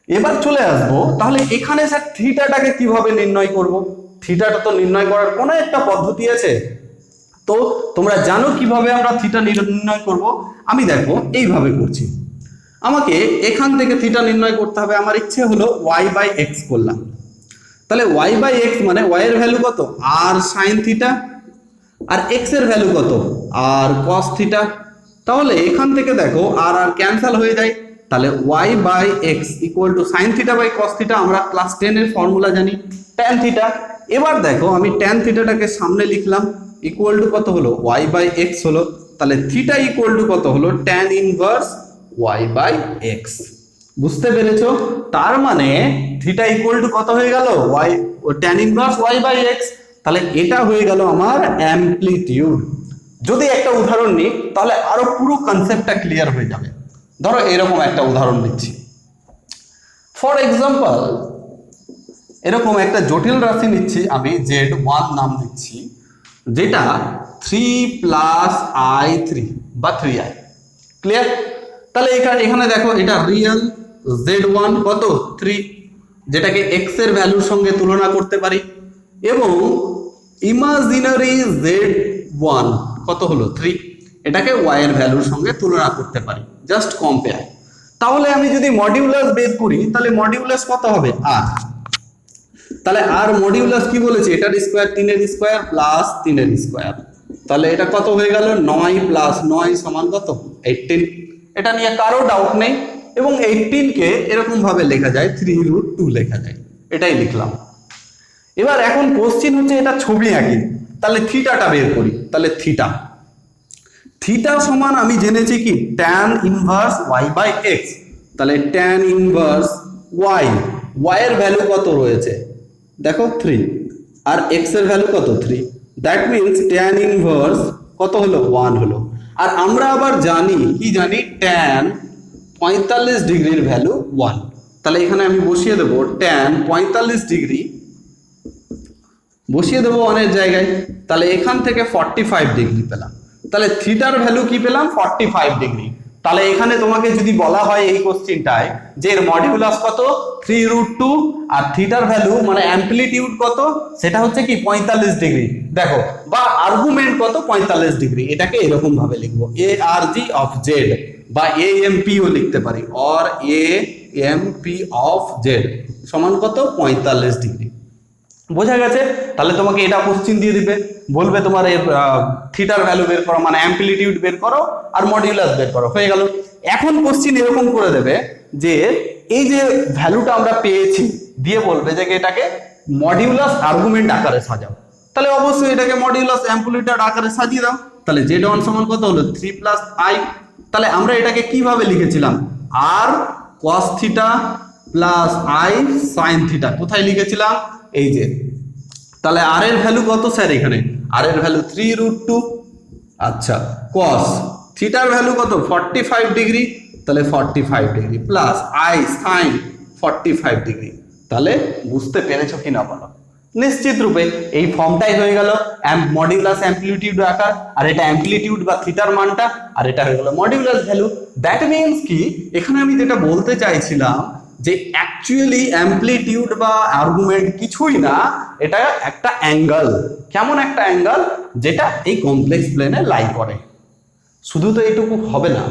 এবার চলে আসবো তাহলে এখানে স্যার থিটাটাকে কিভাবে নির্ণয় করব? থিটাটা তো নির্ণয় করার কোনো একটা পদ্ধতি আছে, তো তোমরা জানো কিভাবে আমরা থিটা নির্ণয় করব। আমি দেখো এইভাবে করছি, আমাকে এখান থেকে থিটা নির্ণয় করতে হবে। আমার ইচ্ছে হলো ওয়াই বাই এক্স করলাম, তাহলে ওয়াই বাই এক্স মানে ওয়াই এর ভ্যালু কত? আর সাইন থিটা, আর এক্স এর ভ্যালু কত? আর cos থিটা। তাহলে এখান থেকে দেখো আর আর ক্যান্সেল হয়ে যায়, তাহলে y by x equal to sine theta by cos theta. আমরা ক্লাস 10 এর ফর্মুলা জানি, tan থিটা। এবার দেখো আমি tan থিটাটাকে সামনে লিখলাম, ইকুয়াল টু কত হলো? ওয়াই বাই এক্স হলো। তাহলে থিটা ইকুয়াল টু কত হলো? tan inverse y by x. বুঝতে পেরেছো? তার মানে থিটা ইকুয়াল টু কত হয়ে গেল? Y tan inverse y by x. তাহলে এটা হয়ে গেল আমার অ্যামপ্লিটিউড। যদি একটা উদাহরণ নিই তাহলে আরো পুরো কনসেপ্টটা ক্লিয়ার হয়ে যাবে। ধরো এরকম একটা উদাহরণ নিচ্ছি, ফর এক্সাম্পল এরকম একটা জটিল রাশি নিচ্ছি আমি, z1 নাম দিচ্ছি, যেটা 3 প্লাস i3 বা 3i। ক্লিয়ার? তাহলে এখানে দেখো এটা রিয়েল z1 কত? 3, যেটাকে x এর ভ্যালুর সঙ্গে তুলনা করতে পারি, এবং ইমাজিনারি z1 কত হলো? 3, এটাকে y এর ভ্যালুর সঙ্গে তুলনা করতে পারি, জাস্ট কম্পেয়ার। তাহলে আমি যদি মডিউলাস বের করি তাহলে মডিউলাস কত হবে? r। তাহলে আর মডিউলাস কি বলেছে? এটার স্কয়ার 3 এর স্কয়ার প্লাস 3 এর স্কয়ার। তাহলে এটা কত হয়ে গেল? 9 প্লাস 9 সমান কত? 18। এটা নিয়ে কারো ডাউট নেই, এবং 18 কে এরকম ভাবে লেখা যায় 3√2 লেখা যায়, এটাই লিখলাম। এবার এখন কোশ্চেন হচ্ছে এটা ছবি আঁকি, তাহলে থিটাটা বের করি। তাহলে থিটা সমান আমি জেনেছি কি? tan inverse y by x। তাহলে tan ইনভার্স y, y এর ভ্যালু কত রয়েছে? দেখো 3, আর x এর ভ্যালু কত? 3। দ্যাট মিন্স tan ইনভার্স কত হলো? 1 হলো। আর আমরা আবার জানি, কি জানি? tan 45 ডিগ্রির ভ্যালু 1। তাহলে এখানে আমি বসিয়ে দেবো tan 45 ডিগ্রি, বসিয়ে দেবো অনেক জায়গায়। তাহলে এখান থেকে 45 ডিগ্রি পেলাম। তাহলে থিটার ভ্যালু কি পেলাম? 45 ডিগ্রি। তাহলে এখানে তোমাকে যদি বলা হয় এই কোশ্চেনটায় যে এর মডিউলাস কত? 3√2, আর থিটার ভ্যালু মানে অ্যামপ্লিটিউড কত? সেটা হচ্ছে কি 45 ডিগ্রি। দেখো, বা আর্গুমেন্ট কত? 45 ডিগ্রি। এটাকে এরকম ভাবে লিখবো, এ আর জি অফ জেড বা AMPও লিখতে পারি, অর AMP অফ জেড সমান কত 45 ডিগ্রি। বোঝা গেছে? তাহলে তোমাকে এটা কোশ্চিন দিয়ে দিবে, বলবে তোমার থিটার ভ্যালু বের করো, মানে অ্যাম্পলিটিউড বের করো আর মডিউলাস বের করো, হয়ে গেল। এখন কোশ্চিন এরকম করে দেবে যে এই যে ভ্যালুটা আমরা পেয়েছি দিয়ে বলবে যে এটাকে মডিউলাস আর্গুমেন্ট আকারে সাজাও। তাহলে অবশ্যই এটাকে মডিউলাস অ্যাম্পলিটিউড আকারে সাজিয়ে দাও। তাহলে Z1 সমান কত হলো 3 প্লাস I। তাহলে আমরা এটাকে কিভাবে লিখেছিলাম, R cos theta plus I sin theta. কোথায় লিখেছিলাম, এই যে। তাহলে আর এর ভ্যালু কত স্যার, এখানে আর এর ভ্যালু 3√2। আচ্ছা, cos থিটার ভ্যালু কত 45 ডিগ্রি, তাহলে 45 degree plus I sin 45 degree. তাহলে বুঝতে পেরেছো কিনা বলো? নিশ্চিত রূপে এই ফর্মটাই হয়ে গেল মডিউলাস অ্যাম্পলিটিউড আকার, আর এটা অ্যাম্পলিটিউড বা থিটার মানটা, আর এটা হয়ে গেল মডিউলাস ভ্যালু। দ্যাট মিনস কি, এখানে আমি যেটা বলতে চাইছিলাম যে অ্যাকচুয়ালি অ্যাম্পলিটিউড বা আর্গুমেন্ট কিছুই না, এটা একটা অ্যাঙ্গেল। কেমন একটা অ্যাঙ্গেল, যেটা এই কমপ্লেক্স প্লেনে লাই করে। শুধু তো এইটুকু হবে না,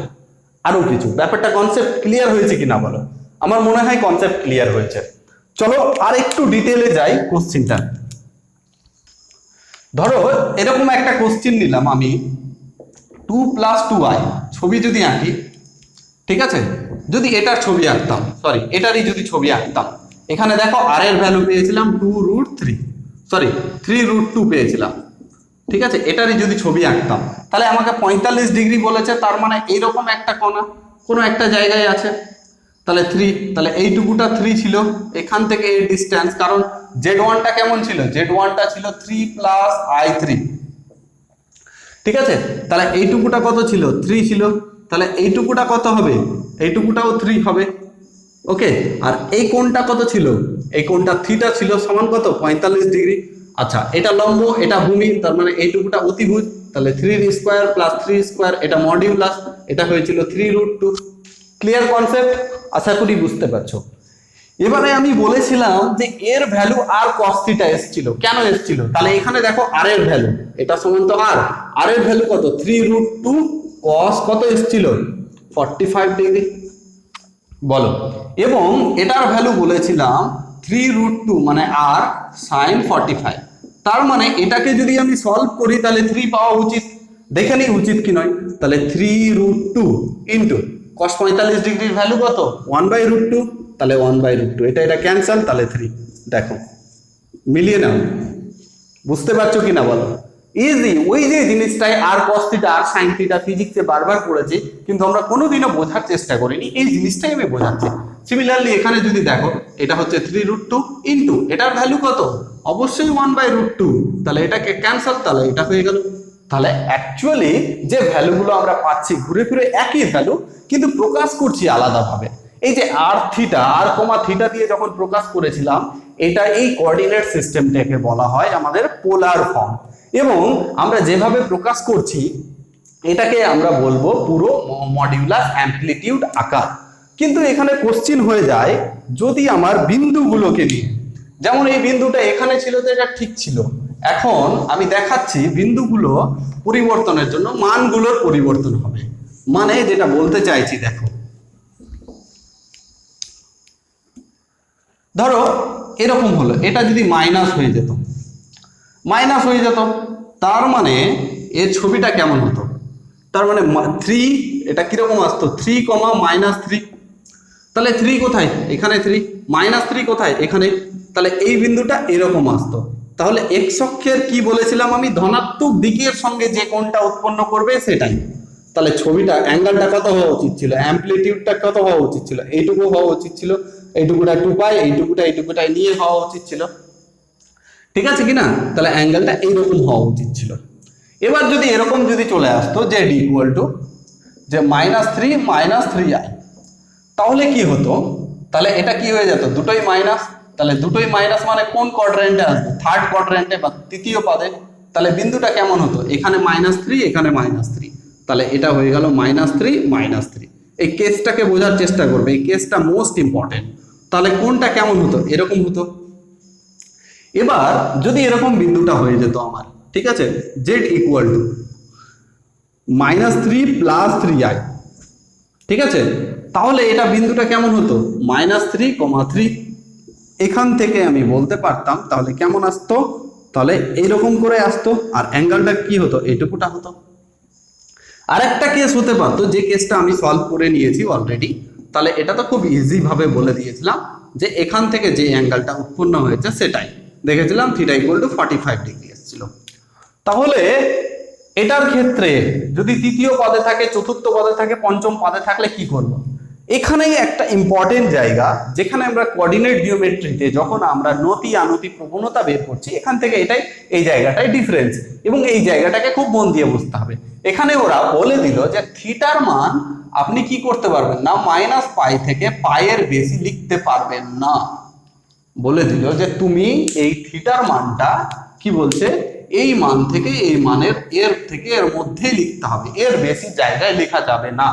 আরো কিছু। ব্যাপারটা কনসেপ্ট ক্লিয়ার হয়েছে কিনা বলো? আমার মনে হয় কনসেপ্ট ক্লিয়ার হয়েছে। চলো আর একটু ডিটেলে যাই কোশ্চিনটা। ধরো এরকম একটা কোশ্চিন নিলাম আমি, 2 + 2i ছবি যদি আঁকি, ঠিক আছে? যদি এটার ছবি আঁকতাম, সরি এটারই যদি ছবি আঁকতাম, এখানে দেখো আর এর ভ্যালু পেয়েছিলাম 2√3, সরি 3√2 পেয়েছিলাম, ঠিক আছে? এটারই যদি ছবি আঁকতাম, তাহলে আমাকে 45 ডিগ্রি বলেছে, তার মানে এইরকম একটা কোণা কোনো একটা জায়গায় আছে, তাহলে 3, তাহলে এইটুকুটা 3 ছিল, এখান থেকে এর ডিস্টেন্স, কারণ Z1টা কেমন ছিল, Z1টা ছিল 3 + I3, ঠিক আছে? তাহলে এইটুকুটা কত ছিল, 3 ছিল, তাহলে এইটুকুটা কত হবে, এইটুকুটাও 3 হবে, ওকে? আর এই কোণটা কত ছিল, এই কোণটা থিটা ছিল, সমান কত 45 ডিগ্রি। আচ্ছা, এটা লম্ব, এটা ভূমি, তার মানে এইটুকুটা অতিভুজ, তাহলে 3² + 3², এটা মডিউলাস, এটা হয়েছিল 3√2। Clear concept? আশা করি বুঝতে পারছো। এবারে আমি বলেছিলাম যে এর ভ্যালু আর cos থিটা এসেছিল, কেন এসেছিল? তাহলে এখানে দেখো আর এর ভ্যালু, এটা সমান তো আর এর ভ্যালু কত 3√2 cos কত এসেছিল 45 ডিগ্রি, বলো। এবং এটার ভ্যালু বলেছিলাম 3√2 মানে আর sin 45। তার মানে এটাকে যদি আমি সলভ করি তাহলে 3 পাওয়া উচিত, দেখে নিই উচিত কি নয়। তাহলে 3√2 ইন্টু cos 45 ডিগ্রির ভ্যালু কত 1/√2, তাহলে 1/√2, এটা ক্যান্সেল, তাহলে 3। দেখো মিলিয়ে নাও, বুঝতে পারছো কিনা বলো? ইজি। ওই যে জিনিসটাই আর cos থিটা আর sin থিটা ফিজিক্সে বারবার পড়েছি, কিন্তু আমরা কোনোদিনও বোঝার চেষ্টা করিনি, এই জিনিসটাই আমি বোঝাচ্ছি। সিমিলারলি এখানে যদি দেখো, এটা হচ্ছে 3√2 ইন্টু এটার ভ্যালু কত, অবশ্যই 1/√2, তাহলে এটাকে ক্যান্সেল, তাহলে এটা হয়ে গেল। তাহলে অ্যাকচুয়ালি যে ভ্যালুগুলো আমরা পাচ্ছি ঘুরে ফিরে একই ভ্যালু, কিন্তু প্রকাশ করছি আলাদাভাবে। এই যে আর থিটা, আর কমা থিটা দিয়ে যখন প্রকাশ করেছিলাম, এটা এই কোঅর্ডিনেট সিস্টেমটাকে বলা হয় আমাদের পোলার ফর্ম। এবং আমরা যেভাবে প্রকাশ করছি এটাকে আমরা বলবো পুরো মডিউলাস অ্যাম্পলিটিউড আকার। কিন্তু এখানে কোশ্চিন হয়ে যায় যদি আমার বিন্দুগুলোকে নিয়ে, যেমন এই বিন্দুটা এখানে ছিল তো এটা ঠিক ছিল, এখন আমি দেখাচ্ছি বিন্দুগুলো পরিবর্তনের জন্য মানগুলোর পরিবর্তন হবে। মানে যেটা বলতে চাইছি, দেখো ধরো এরকম হলো, এটা যদি মাইনাস হয়ে যেত, তার মানে এর ছবিটা কেমন হতো, তার মানে 3, এটা কিরকম আসতো 3, -3, তাহলে 3 কোথায়, এখানে 3, -3 কোথায়, এখানে, তাহলে এই বিন্দুটা এরকম আসতো। তাহলে এক্স অক্ষের কি বলেছিলাম আমি, ধনাত্মক দিকের সঙ্গে যে কোণটা উৎপন্ন করবে সেটাই। তাহলে ছবিটা অ্যাঙ্গেলটা কত হওয়া উচিত ছিল, অ্যাম্পলিটিউডটা কত হওয়া উচিত ছিল, এইটুকু হওয়া উচিত ছিল, এইটুকুটা 2π, এইটুকুটা নিয়ে হওয়া উচিত ছিল, ঠিক আছে কিনা? তাহলে অ্যাঙ্গেলটা এইরকম হওয়া উচিত ছিল। এবার যদি এরকম যদি চলে আসতো z ইকুয়াল টু যে -3 -3i, তাহলে কি হতো, তাহলে এটা কি হয়ে যেত, দুটোই মাইনাস, তাহলে দুটোই মাইনাস মানে কোন কোয়াড্রেন্টে আসবে, থার্ড কোয়াড্রেন্টে বা তৃতীয় পদে। তাহলে বিন্দুটা কেমন হতো, এখানে -3, এখানে -3, তাহলে এটা হয়ে গেল -3 -3। এই কেসটাকে বোঝার চেষ্টা করবে, এই কেসটা মোস্ট ইম্পর্টেন্ট। তাহলে কোনটা কেমন হতো, এরকম হতো। এবার যদি এরকম বিন্দুটা হয়ে যেত আমার, ঠিক আছে, z ইকুয়াল টু -3 + 3i, ঠিক আছে, তাহলে এটা বিন্দুটা কেমন হতো -3,3। এখান থেকে আমি বলতে পারতাম তাহলে কেমন আসতো, তাহলে এইরকম করে আসতো, আর অ্যাঙ্গেলটা কি হতো, এইটুকুটা হতো। আরেকটা কেস হতে পারতো, যে কেসটা আমি সলভ করে নিয়েছি অলরেডি, তাহলে এটা তো খুব ইজি ভাবে বলে দিয়েছিলাম যে এখান থেকে যে অ্যাঙ্গেলটা উৎপন্ন হয়েছে সেটাই দেখেছিলাম, θ = 45 ডিগ্রি এসেছিল। তাহলে এটার ক্ষেত্রে যদি তৃতীয় পদে থাকে, চতুর্থ পদে থাকে, পঞ্চম পদে থাকলে কি করব? এখানেই একটা ইম্পর্টেন্ট জায়গা, যেখানে আমরা কোঅর্ডিনেট জিওমেট্রিতে যখন আমরা নতি আনতি প্রবণতা বের করছি, এখান থেকে এটাই এই জায়গাটাই ডিফারেন্স, এবং এই জায়গাটাকে খুব মন দিয়ে বুঝতে হবে। এখানে ওরা বলে দিল যে থিটার মান আপনি কি করতে পারবেন না, -π থেকে পাইয়ের বেশি লিখতে পারবেন না। বলে দিল যে তুমি এই থিটার মানটা কি বলছে, এই মান থেকে এই মানের এর থেকে এর মধ্যে লিখতে হবে, এর বেশি জায়গায় লেখা যাবে না।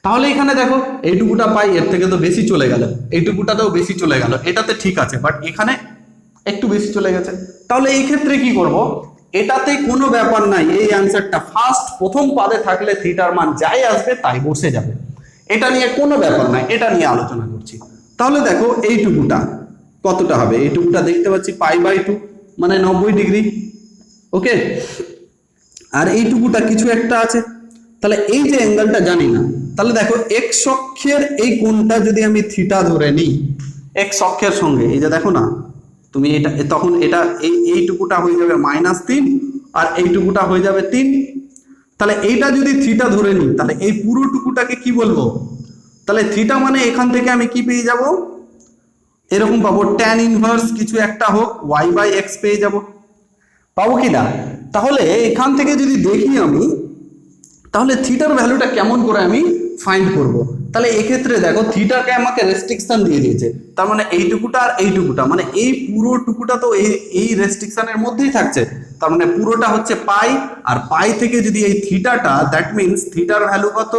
তাহলে এখানে দেখো এইটুকুটা পাই, এর থেকে তো বেশি চলে গেল, এইটুকুটাতেও বেশি চলে গেল, এটাতে ঠিক আছে, বাট এখানে একটু বেশি চলে গেছে। তাহলে এই ক্ষেত্রে কি করব, এটাতে কোনো ব্যাপার নাই, এই অ্যান্সারটা ফার্স্ট প্রথম পদে থাকলে থিটার মান যাই আসবে তাই বসে যাবে, এটা নিয়ে কোনো ব্যাপার নাই, এটা নিয়ে আলোচনা করছি। তাহলে দেখো এইটুকুটা কতটা হবে, এইটুকুটা দেখতে পাচ্ছি π/2 মানে 90 ডিগ্রি, ওকে। আর এইটুকুটা কিছু একটা আছে, তাহলে এই যে অ্যাঙ্গেলটা জানি না, তাহলে দেখো এক্স অক্ষের এই কোণটা যদি আমি থিটা ধরে নিই, এক্স অক্ষের সঙ্গে এই যে দেখো না তুমি, এটা তখন এটা এইটুকুটা হয়ে যাবে -3, আর এইটুকুটা হয়ে যাবে 3। তাহলে এইটা যদি থিটা ধরে নিই, তাহলে এই পুরো টুকুটাকে কি বলবো, তাহলে থিটা মানে এখান থেকে আমি কি পেয়ে যাব, এরকম পাবো tan ইনভার্স কিছু একটা হোক y/x পেয়ে যাব, পাবো কি না? তাহলে এখান থেকে যদি দেখি আমি, তাহলে থিটার ভ্যালুটা কেমন করে আমি ফাইন্ড করব? তাহলে এক্ষেত্রে দেখো থিটাকে আমাকে রেস্ট্রিকশন দিয়ে দিয়েছে, তার মানে এইটুকুটা আর এইটুকুটা, মানে এই পুরো টুকুটা তো এই রেস্ট্রিকশনের মধ্যেই থাকছে, তার মানে পুরোটা হচ্ছে পাই, আর পাই থেকে যদি এই থিটাটা, দ্যাট মিনস থিটার ভ্যালু কত,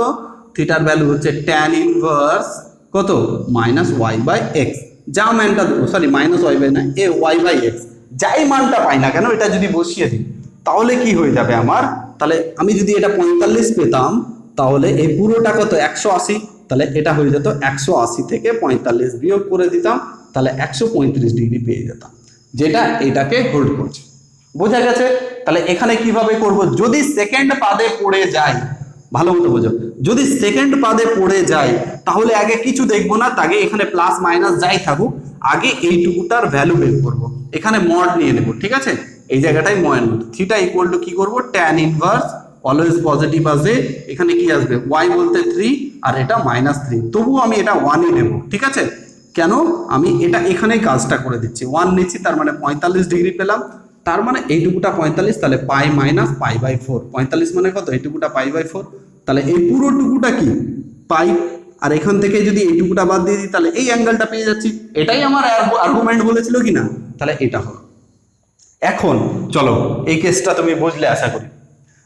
থিটার ভ্যালু হচ্ছে tan ইনভার্স কত -y/x, যা মানটা সরি -y/, না y/x, যাই মানটা পাই না কেন এটা যদি বসিয়ে দিই, তাহলে কি হয়ে যাবে আমার, তাহলে আমি যদি এটা 45 পেতাম, তাহলে এই পুরোটা কত 180, তাহলে এটা হয়ে যেত 180 থেকে 45 বিয়োগ করে দিতাম, তাহলে 135 ডিগ্রি পেয়ে যেতাম, যেটা এটাকে হোল্ড করছে। বোঝা গেছে? তাহলে এখানে কিভাবে করব, যদি সেকেন্ড পাদে পড়ে যায়, ভালো মতো বোঝো, যদি সেকেন্ড পাদে পড়ে যায় তাহলে আগে কিছু দেখবো না, তাকে এখানে প্লাস মাইনাস যাই থাকুক, আগে এইটুকুটার ভ্যালু বের করব, এখানে মড নিয়ে নেব, ঠিক আছে, এই জায়গাটাই মড, থিটা ইকুয়াল টু কি করব, tan ইনভার্স অলওয়েজ পজিটিভ আসে, এখানে কি আসবে y বলতে 3, আর এটা -3, তবুও আমি এটা 1ই নেব, ঠিক আছে। কেন, আমি এটা এখানেই কাজটা করে দিচ্ছি, 1 নিচ্ছি, তার মানে 45 ডিগ্রি পেলাম, তার মানে এইটুকুটা 45, তাহলে π - π/4, 45 মানে কত, এইটুকুটা π/4, তাহলে এই পুরো টুকুটা কি পাই, আর এখান থেকে যদি এইটুকুটা বাদ দিয়ে দিই, তাহলে এই অ্যাঙ্গেলটা পেয়ে যাচ্ছি, এটাই আমার আর্গুমেন্ট বলেছিল কি না, তাহলে এটা হলো। এখন চলো এই কেসটা তুমি বুঝলে আশা করি,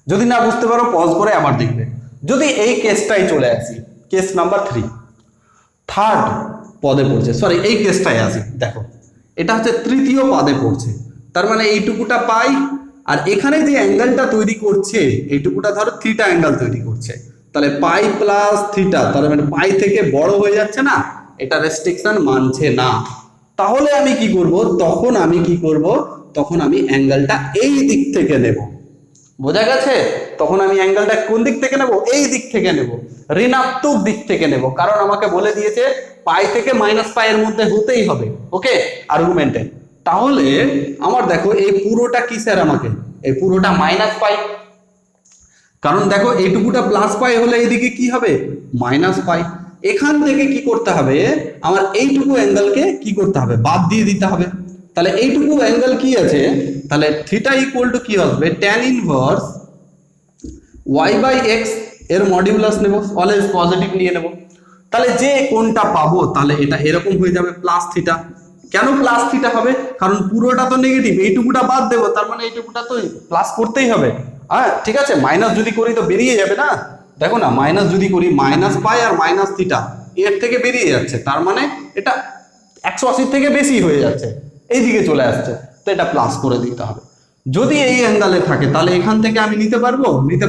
যদি না বুঝতে পারো পজ করে আবার দেখবে। যদি এই কেসটাই চলে আসি, কেস নাম্বার 3, থার্ড পদে পড়ছে, সরি এই কেসটাই আসি, দেখো এটা হচ্ছে তৃতীয় পদে পড়ছে, তার মানে এইটুকুটা পাই, আর এখানে যে অ্যাঙ্গেলটা তৈরি করছে এইটুকুটা ধরো থিটা অ্যাঙ্গেল তৈরি করছে, তাহলে পাই প্লাস থিটা, তার মানে পাই থেকে বড় হয়ে যাচ্ছে না, এটা রেস্ট্রিকশন মানছে না। তাহলে আমি কি করব, তখন আমি কি করব, তখন আমি অ্যাঙ্গেলটা এই দিক থেকে নেব, বোঝা গেছে, তখন আমি অ্যাঙ্গেলটা কোন দিক থেকে নেব, এই দিক থেকে নেব, ঋণাত্মক দিক থেকে নেব, কারণ আমাকে বলে দিয়েছে পাই থেকে -π এর মধ্যে হতেই হবে, ওকে আর্গুমেন্টে। তাহলে আমার দেখো এই পুরোটা কি স্যার, আমাকে এই পুরোটা -π, কারণ দেখো এইটুকুটা +π হলে এইদিকে কি হবে -π, এখান থেকে কি করতে হবে, আমার এইটুকু অ্যাঙ্গেলকে কি করতে হবে, বাদ দিয়ে দিতে হবে, তাহলে এইটুকু অ্যাঙ্গেল কি আছে, তাহলে থিটা ইকুয়াল টু কি আসবে, tan ইনভার্স y/x এর মডিউলাস নেব, অলওয়েজ পজিটিভ নিয়ে নেব, তাহলে যে কোণটা পাবো তাহলে এটা এরকম হয়ে যাবে প্লাস থিটা। কেন প্লাস থিটা হবে, কারণ পুরোটা তো নেগেটিভ, এইটুকুটা বাদ দেবো, তার মানে এইটুকুটা তো প্লাস করতেই হবে, হ্যাঁ ঠিক আছে, মাইনাস যদি করি তো বেরিয়ে যাবে না, দেখো না মাইনাস যদি করি -π আর -θ এর থেকে বেরিয়ে যাচ্ছে, তার মানে এটা 180 থেকে বেশি হয়ে যাচ্ছে, এইদিকে চলে আসছে, তো এটা প্লাস করে দিতে হবে। যদি এই অ্যাঙ্গেলে থাকে তাহলে এখান থেকে আমি নিতে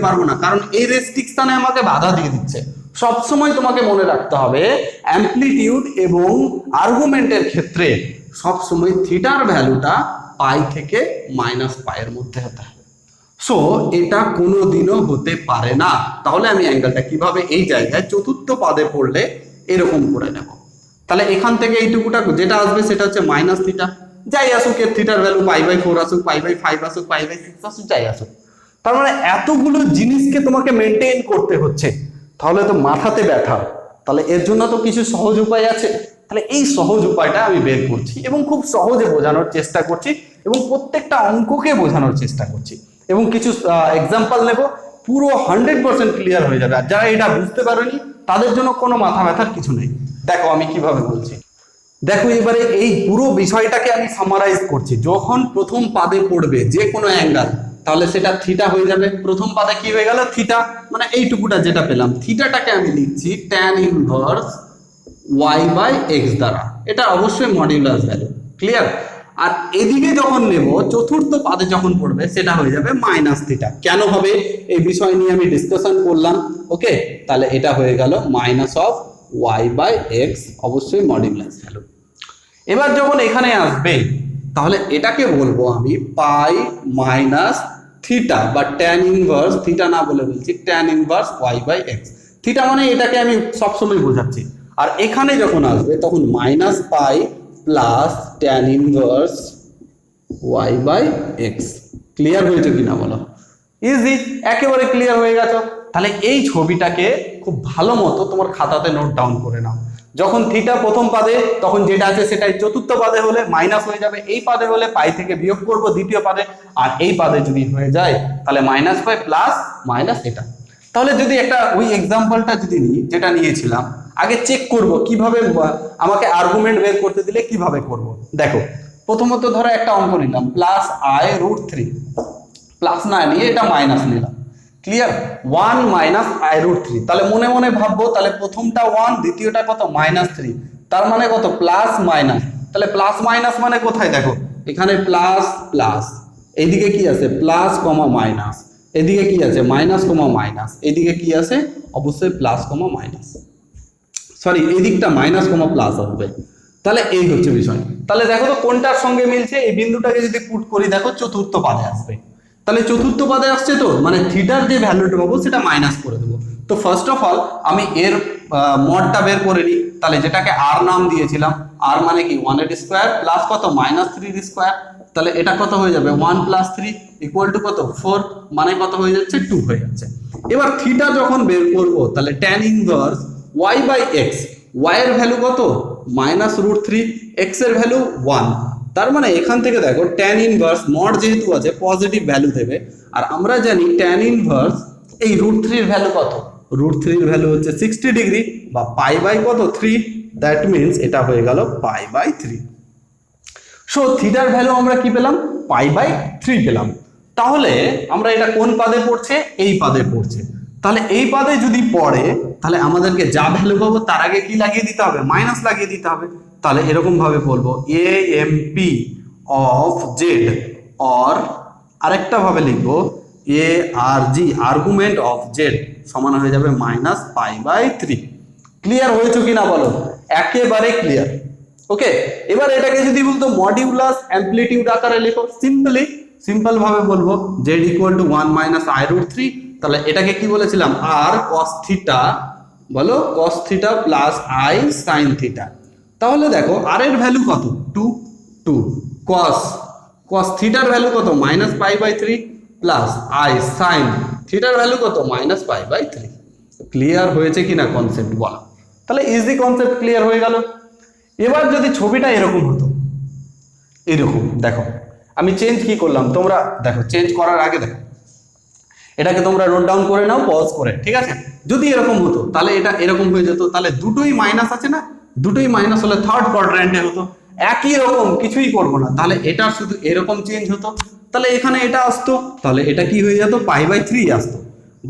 পারবো না, কারণ এই রেস্ট্রিকশনে আমাকে বাধা দিয়ে দিচ্ছে, সবসময় তোমাকে মনে রাখতে হবে অ্যামপ্লিটিউড এবং আর্গুমেন্টের ক্ষেত্রে সবসময় থিটার ভ্যালুটা পাই থেকে মাইনাস পাইয়ের মধ্যে হতে হবে। সো এটা কোনোদিনও হতে পারে না। তাহলে আমি অ্যাঙ্গেলটা কিভাবে এই জায়গায় চতুর্থ পাদে পড়লে এরকম করে নেব। তাহলে এখান থেকে এইটুকুটা যেটা আসবে সেটা হচ্ছে মাইনাস থিটা, যাই আসুক এর থিটার ভ্যালু π/4 আসুক, π/5 আসুক, π/6 আসুক, যাই আসুক। তার মানে এতগুলো জিনিসকে তোমাকে মেনটেন করতে হচ্ছে, তাহলে তো মাথাতে ব্যথা। তাহলে এর জন্য তো কিছু সহজ উপায় আছে। তাহলে এই সহজ উপায়টা আমি বের করছি এবং খুব সহজে বোঝানোর চেষ্টা করছি এবং প্রত্যেকটা অঙ্ককে বোঝানোর চেষ্টা করছি এবং কিছু এক্সাম্পল নেব, পুরো 100% ক্লিয়ার হয়ে যাবে। আর যারা এটা বুঝতে পারেনি তাদের জন্য কোনো মাথা ব্যথার কিছু নেই। দেখো আমি কিভাবে বলছি, দেখো এবারে এই পুরো বিষয়টাকে আমি সামারাইজ করছি। যখন প্রথম পাদে পড়বে যে কোনো অ্যাঙ্গেল, তাহলে সেটা থিটা হয়ে যাবে। প্রথম পাদে কি হয়ে গেল? থিটা, মানে এইটুকুটা যেটা পেলাম, থিটাটাকে আমি লিখছি tan ইনভার্স y/x দ্বারা। এটা অবশ্যই মডিউলাস ভ্যালু, ক্লিয়ার? আর এদিকে যখন নেব চতুর্থ পাদে যখন পড়বে সেটা হয়ে যাবে মাইনাস থিটা। কেন হবে এই বিষয় নিয়ে আমি ডিসকাশন করলাম, ওকে? তাহলে এটা হয়ে গেল মাইনাস অফ y/x, অবশ্যই মডিউলাস ভ্যালু। এবার যখন এখানে আসবে তাহলে এটাকে বলবো আমি পাই মাইনাস থিটা বা tan ইনভার্স, থিটা না বলে বলছি tan ইনভার্স y/x। থিটা মানে এটাকে আমি সবসময় বোঝাচ্ছি। আর এখানে যখন আসবে তখন মাইনাস পাই plus tan inverse y/x। Clear হয়েছে কিনা বলো? ইজি, একেবারে ক্লিয়ার হয়ে গেছে। তাহলে এই ছবিটাকে খুব ভালো মতো তোমার খাতাতে নোট ডাউন করে নাও। যখন থিটা প্রথম পাদে, তখন যেটা আছে সেটাই চতুর্থ পাদে হলে মাইনাস হয়ে যাবে, এই পাদে হলে পাই থেকে বিয়োগ করব দ্বিতীয় পাদে, আর এই পাদে যদি হয়ে যায় তাহলে মাইনাস পাই প্লাস মাইনাস এটা। তাহলে যদি একটা ওই এক্সাম্পলটা যদি নিই যেটা নিয়েছিলাম, আগে চেক করব কিভাবে আমাকে আর্গুমেন্ট বের করতে দিলে কিভাবে করব। দেখো প্রথমত ধরো একটা অঙ্ক নিলাম প্লাস i√3, প্লাস না নিয়ে এটা মাইনাস নিলাম, ক্লিয়ার? 1 minus i√3। তাহলে মনে মনে ভাববো, তাহলে প্রথমটা 1, দ্বিতীয়টা কত? -3। তার মানে কত? Plus minus. তাহলে প্লাস মাইনাস মানে কোথায়? দেখো এখানে প্লাস প্লাস, এইদিকে কি আছে? প্লাস কমা মাইনাস, এদিকে কি আছে? মাইনাস কমা মাইনাস, এদিকে কি আছে? অবশ্যই প্লাস কমা মাইনাস, সরি এই দিকটা মাইনাস কমা প্লাস হবে। তাহলে এই হচ্ছে বিষয়। তাহলে দেখো তো কোনটার সঙ্গে মিলছে। এই বিন্দুটাকে যদি পুট করি দেখো চতুর্থ পাদে আসবে। তাহলে চতুর্থ পদে আসছে, তো মানে থিটার যে ভ্যালুটা পাবো সেটা মাইনাস করে দেবো। তো ফার্স্ট অফ অল আমি এর মডটা বের করে নিই। তাহলে যেটাকে আর নাম দিয়েছিলাম, আর মানে কি 1/² প্লাস কত? -3/²। তাহলে এটা কত হয়ে যাবে? 1 + 3 = কত? 4, মানে কত হয়ে যাচ্ছে? 2 হয়ে যাচ্ছে। এবার থিটা যখন বের করব তাহলে tan ইনভার্স y/x, y এর ভ্যালু কত? -√3, x এর ভ্যালু 1। তার মানে এখান থেকে দেখো tan ইনভার্স মড যেহেতু আছে পজিটিভ ভ্যালু দেবে, আর আমরা জানি tan ইনভার্স এই √3 এর ভ্যালু কত? √3 এর ভ্যালু হচ্ছে 60 ডিগ্রি বা π/কত? 3। দ্যাট মিন্স এটা হয়ে গেল π/3। সো থিটার ভ্যালু আমরা কি পেলাম? π/3 পেলাম। তাহলে আমরা এটা কোন পাদে পড়ছে? এই পাদে পড়ছে। তাহলে এই পাদে যদি পড়ে তাহলে আমাদেরকে যা ভ্যালু পাবো তার আগে কি লাগিয়ে দিতে হবে? মাইনাস লাগিয়ে দিতে হবে। তাহলে এরকম ভাবে বলবো AMP অফ Z, অর আরেকটা ভাবে লিখবো ARG, আর্গুমেন্ট অফ Z, সমান হয়ে যাবে -π/3। ক্লিয়ার হয়েছে কিনা বলো? একেবারে ক্লিয়ার, ওকে? এবার এটাকে যদি বলতো মডিউলাস অ্যামপ্লিটিউড আকারে লেখো, সিম্পল ভাবে বলবো Z = 1 - i√3। তাহলে এটাকে কি বলেছিলাম? আর cos থিটা, বলো cos theta plus i sin theta. তাহলে দেখো আর এর ভ্যালু কত? 2 cos থিটার ভ্যালু কত? -π/3 প্লাস i sin থিটার ভ্যালু কত? -π/3। ক্লিয়ার হয়েছে কিনা কনসেপ্ট বলো? তাহলে ইজি কনসেপ্ট ক্লিয়ার হয়ে গেল। এবার যদি ছবিটা এরকম হতো, এরকম দেখো আমি চেঞ্জ কি করলাম তোমরা দেখো, চেঞ্জ করার আগে দেখো এটাকে তোমরা নোট ডাউন করে নাও পজ করে, ঠিক আছে? যদি এরকম হতো তাহলে এটা এরকম হয়ে যেত। তাহলে দুটোই মাইনাস আছে না, দুটোই মাইনাস হলে থার্ড কোয়াড্র্যান্টে হতো, একই রকম কিছুই করবো না। তাহলে এটা শুধু এরকম চেঞ্জ হতো, তাহলে এখানে এটা আসতো, তাহলে এটা কি হয়ে যেত? π/3 আসতো।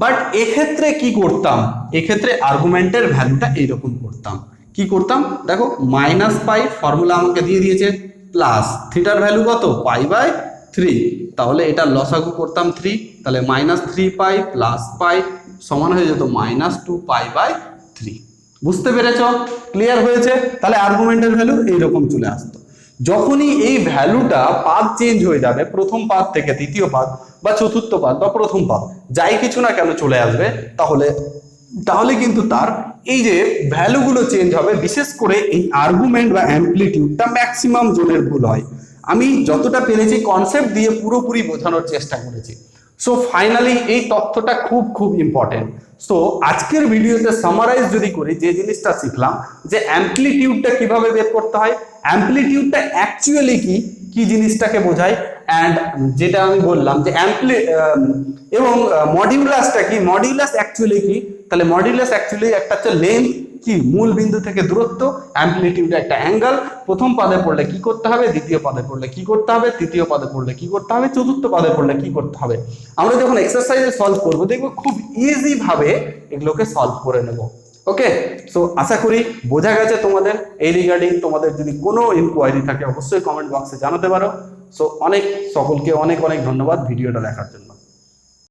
বাট এক্ষেত্রে কি করতাম? এক্ষেত্রে আর্গুমেন্টের ভ্যালুটা এইরকম করতাম। কি করতাম? দেখো -π ফর্মুলা আমাকে দিয়ে দিয়েছে, প্লাস থিটার ভ্যালু কত? π/3। তাহলে এটা লসাগু করতাম 3, তাহলে -3π প্লাস π সমান হয়ে যেত -2π/3। বুঝতে পেরেছো? ক্লিয়ার হয়েছে? তাহলে আর্গুমেন্টের ভ্যালু এইরকম চলে আসতো। যখনই এই ভ্যালুটা পাদ চেঞ্জ হয়ে যাবে, প্রথম পাদ থেকে তৃতীয় পাদ বা চতুর্থ পাদ বা প্রথম পাদ যাই কিছু না কেন চলে আসবে, তাহলে কিন্তু তার এই যে ভ্যালুগুলো চেঞ্জ হবে। বিশেষ করে এই আর্গুমেন্ট বা অ্যামপ্লিটিউডটা ম্যাক্সিমাম জনের ভুল হয়। আমি যতটা পেরেছি কনসেপ্ট দিয়ে পুরোপুরি বোঝানোর চেষ্টা করেছি। সো ফাইনালি এই তথ্যটা খুব খুব ইম্পর্টেন্ট। সো আজকের ভিডিওতে সামারাইজ যদি করি, যে জিনিসটা শিখলাম যে অ্যামপ্লিটিউডটা কিভাবে বের করতে হয়, অ্যামপ্লিটিউডটা অ্যাকচুয়ালি কি জিনিসটাকে বোঝায়, অ্যান্ড যেটা আমি বললাম যে এবং মডিউলাসটা কি, মডিউলাস অ্যাকচুয়ালি কি, তাহলে মডিউলাস অ্যাকচুয়ালি একটা হচ্ছে লেন্থ, কি মূল বিন্দু থেকে দূরত্ব, অ্যামপ্লিটিউড একটা অ্যাঙ্গেল। প্রথম পাদে পড়লে কি করতে হবে, দ্বিতীয় পাদে পড়লে কি করতে হবে, তৃতীয় পাদে পড়লে কি করতে হবে, চতুর্থ পাদে পড়লে কি করতে হবে। আমরা যখন এক্সারসাইজে সলভ করবো দেখবো খুব ইজি ভাবে এগুলোকে সলভ করে নেব। ওকে, সো আশা করি বোঝা গেছে তোমাদের। এই রিগার্ডিং তোমাদের যদি কোনো ইনকোয়ারি থাকে অবশ্যই কমেন্ট বক্সে জানাতে পারো। সো সকলকে অনেক অনেক ধন্যবাদ ভিডিওটা দেখার জন্য।